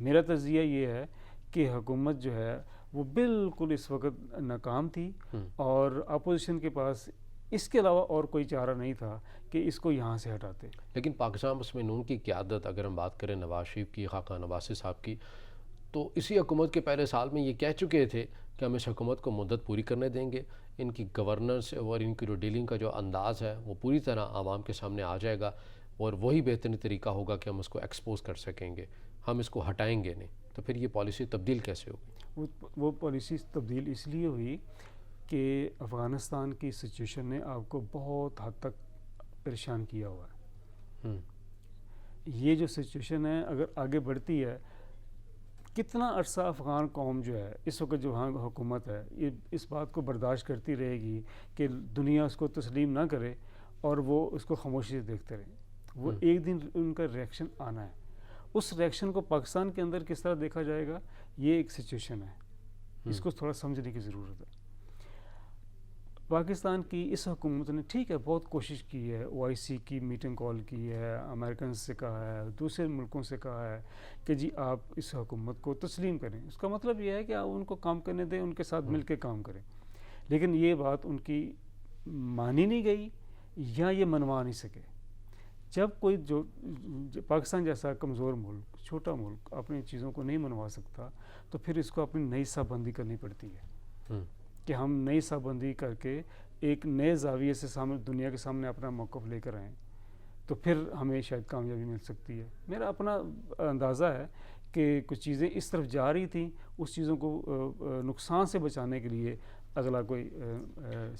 میرا تجزیہ یہ ہے کہ حکومت جو ہے وہ بالکل اس وقت ناکام تھی، اور اپوزیشن کے پاس اس کے علاوہ اور کوئی چارہ نہیں تھا کہ اس کو یہاں سے ہٹاتے۔ لیکن پاکستان مسلم نون کی قیادت، اگر ہم بات کریں نواز شریف کی، خاقہ نواز صاحب کی، تو اسی حکومت کے پہلے سال میں یہ کہہ چکے تھے کہ ہم اس حکومت کو مدت پوری کرنے دیں گے، ان کی گورننس اور ان کی جو ڈیلنگ کا جو انداز ہے وہ پوری طرح عوام کے سامنے آ جائے گا، اور وہی بہترین طریقہ ہوگا کہ ہم اس کو ایکسپوز کر سکیں گے، ہم اس کو ہٹائیں گے نہیں۔ تو پھر یہ پالیسی تبدیل کیسے ہوگی؟ وہ پالیسی تبدیل اس لیے ہوئی کہ افغانستان کی سچویشن نے آپ کو بہت حد تک پریشان کیا ہوا ہے۔ یہ جو سچویشن ہے اگر آگے بڑھتی ہے، کتنا عرصہ افغان قوم جو ہے اس وقت جو وہاں حکومت ہے یہ اس بات کو برداشت کرتی رہے گی کہ دنیا اس کو تسلیم نہ کرے اور وہ اس کو خاموشی سے دیکھتے رہیں۔ وہ ایک دن ان کا ریئیکشن آنا ہے۔ اس ریئیکشن کو پاکستان کے اندر کس طرح دیکھا جائے گا، یہ ایک سچویشن ہے، اس کو تھوڑا سمجھنے کی ضرورت ہے۔ پاکستان کی اس حکومت نے ٹھیک ہے بہت کوشش کی ہے، OIC کی میٹنگ کال کی ہے، امریکن سے کہا ہے، دوسرے ملکوں سے کہا ہے کہ جی آپ اس حکومت کو تسلیم کریں۔ اس کا مطلب یہ ہے کہ آپ ان کو کام کرنے دیں، ان کے ساتھ مل کے کام کریں، لیکن یہ بات ان کی مانی نہیں گئی یا یہ منوا نہیں سکے۔ جب کوئی جو پاکستان جیسا کمزور ملک، چھوٹا ملک اپنی چیزوں کو نہیں منوا سکتا تو پھر اس کو اپنی نئی صاف بندی کرنی پڑتی ہے کہ ہم نئی صاف بندی کر کے ایک نئے زاویے سے دنیا کے سامنے اپنا موقف لے کر آئیں، تو پھر ہمیں شاید کامیابی مل سکتی ہے۔ میرا اپنا اندازہ ہے کہ کچھ چیزیں اس طرف جا رہی تھیں، اس چیزوں کو نقصان سے بچانے کے لیے اگلا کوئی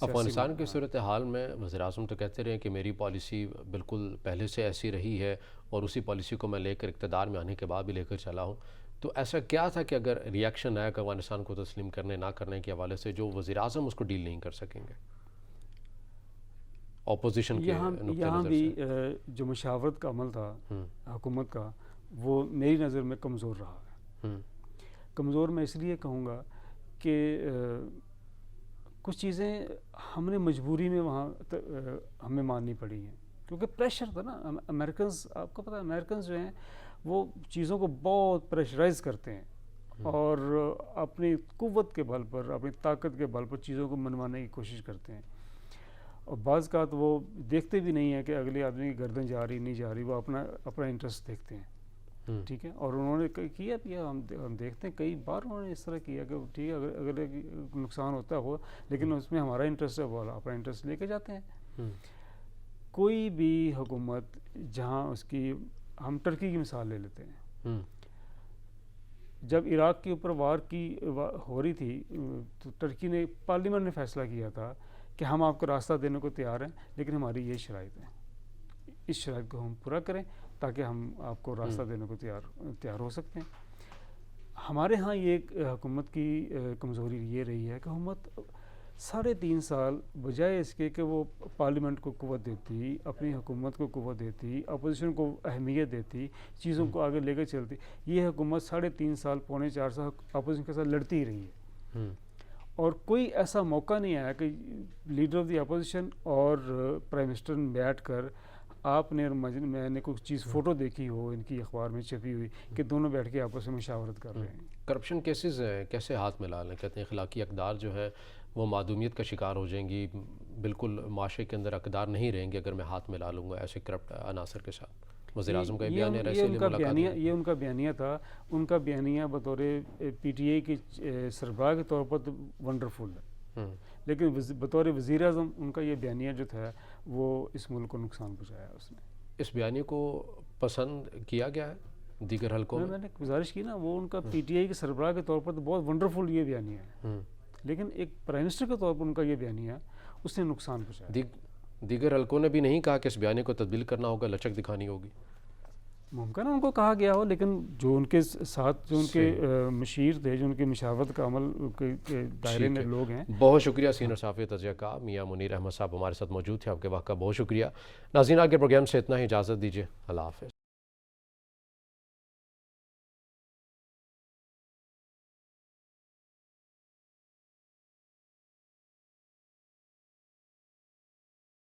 افغانستان کی صورتحال میں وزیر اعظم تو کہتے رہے کہ میری پالیسی بالکل پہلے سے ایسی رہی ہے اور اسی پالیسی کو میں لے کر اقتدار میں آنے کے بعد بھی لے کر چلا ہوں، تو ایسا کیا تھا کہ اگر ریاکشن آیا کہ افغانستان کو تسلیم کرنے نہ کرنے کے حوالے سے جو وزیر اعظم اس کو ڈیل نہیں کر سکیں گے اپوزیشن کے نقطہ یہاں نظر بھی سے؟ جو مشاورت کا عمل تھا حکومت کا، وہ میری نظر میں کمزور رہا ہے۔ کمزور میں اس لیے کہوں گا کہ کچھ چیزیں ہم نے مجبوری میں وہاں ہمیں ماننی پڑی ہیں، کیونکہ پریشر تھا نا۔ امریکنز، آپ کو پتہ ہے امریکنز جو ہیں وہ چیزوں کو بہت پریشرائز کرتے ہیں اور اپنی قوت کے بل پر، اپنی طاقت کے بل پر چیزوں کو منوانے کی کوشش کرتے ہیں، اور بعض کا تو وہ دیکھتے بھی نہیں ہیں کہ اگلے آدمی کی گردن جا رہی نہیں جا رہی، وہ اپنا انٹرسٹ دیکھتے ہیں، ٹھیک ہے۔ اور انہوں نے کیا ہم دیکھتے ہیں کئی بار انہوں نے اس طرح کیا کہ ٹھیک ہے اگر نقصان ہوتا ہو لیکن اس میں ہمارا انٹرسٹ ہے، وہ اپنا انٹرسٹ لے کے جاتے ہیں۔ کوئی بھی حکومت جہاں اس کی، ہم ٹرکی کی مثال لے لیتے ہیں، جب عراق کے اوپر وار کی ہو رہی تھی تو ٹرکی نے، پارلیمنٹ نے فیصلہ کیا تھا کہ ہم آپ کو راستہ دینے کو تیار ہیں لیکن ہماری یہ شرائط ہیں، اس شرائط کو ہم پورا کریں تاکہ ہم آپ کو راستہ دینے کو تیار ہو سکتے ہیں۔ ہمارے ہاں یہ حکومت کی کمزوری یہ رہی ہے کہ حکومت 3.5 سال بجائے اس کے کہ وہ پارلیمنٹ کو قوت دیتی، اپنی حکومت کو قوت دیتی، اپوزیشن کو اہمیت دیتی، چیزوں کو آگے لے کے چلتی، یہ حکومت 3.5 سال، 3.25 سال اپوزیشن کے ساتھ لڑتی رہی ہے، اور کوئی ایسا موقع نہیں آیا کہ لیڈر آف دی اپوزیشن اور پرائم منسٹر بیٹھ کر آپ نے، میں نے کچھ چیز فوٹو دیکھی ہو ان کی اخبار میں چھپی ہوئی کہ دونوں بیٹھ کے آپس میں مشاورت کر رہے ہیں۔ کرپشن کیسز ہیں کیسے ہاتھ میں لا لیں؟ کہتے ہیں اخلاقی اقدار جو ہے وہ معدومیت کا شکار ہو جائیں گی، بالکل معاشرے کے اندر اقدار نہیں رہیں گے اگر میں ہاتھ میں لا لوں گا ایسے کرپٹ عناصر کے ساتھ۔ وزیر اعظم کا یہ بیان ہے، یہ ان کا بیانیہ تھا، ان کا بیانیہ بطور پی ٹی آئی کی سربراہ کے طور پر ونڈرفل ہے، لیکن بطور وزیر اعظم ان کا یہ بیانیہ جو تھا وہ اس ملک کو نقصان پہنچایا اس نے۔ اس بیانیے کو پسند کیا گیا ہے دیگر حلقوں میں نے گزارش کی نا، وہ ان کا پی ٹی آئی کے سربراہ کے طور پر تو بہت ونڈرفل یہ بیانیہ ہے، لیکن ایک پرائم منسٹر کے طور پر ان کا یہ بیانیہ اس نے نقصان پہنچایا۔ دیگر حلقوں نے بھی نہیں کہا کہ اس بیانیے کو تبدیل کرنا ہوگا، لچک دکھانی ہوگی؟ ممکن ہے ان کو کہا گیا ہو، لیکن جو ان کے ساتھ جو ان کے مشیر تھے، جو ان کے مشاورت کا عمل کے دائرے میں لوگ ہیں۔ بہت شکریہ سینئر صحافی تجزیہ کار میاں منیر احمد صاحب ہمارے ساتھ موجود تھے، آپ کے وقت کا بہت شکریہ۔ ناظرین، آگے پروگرام سے اتنا ہی، اجازت دیجیے، اللہ حافظ۔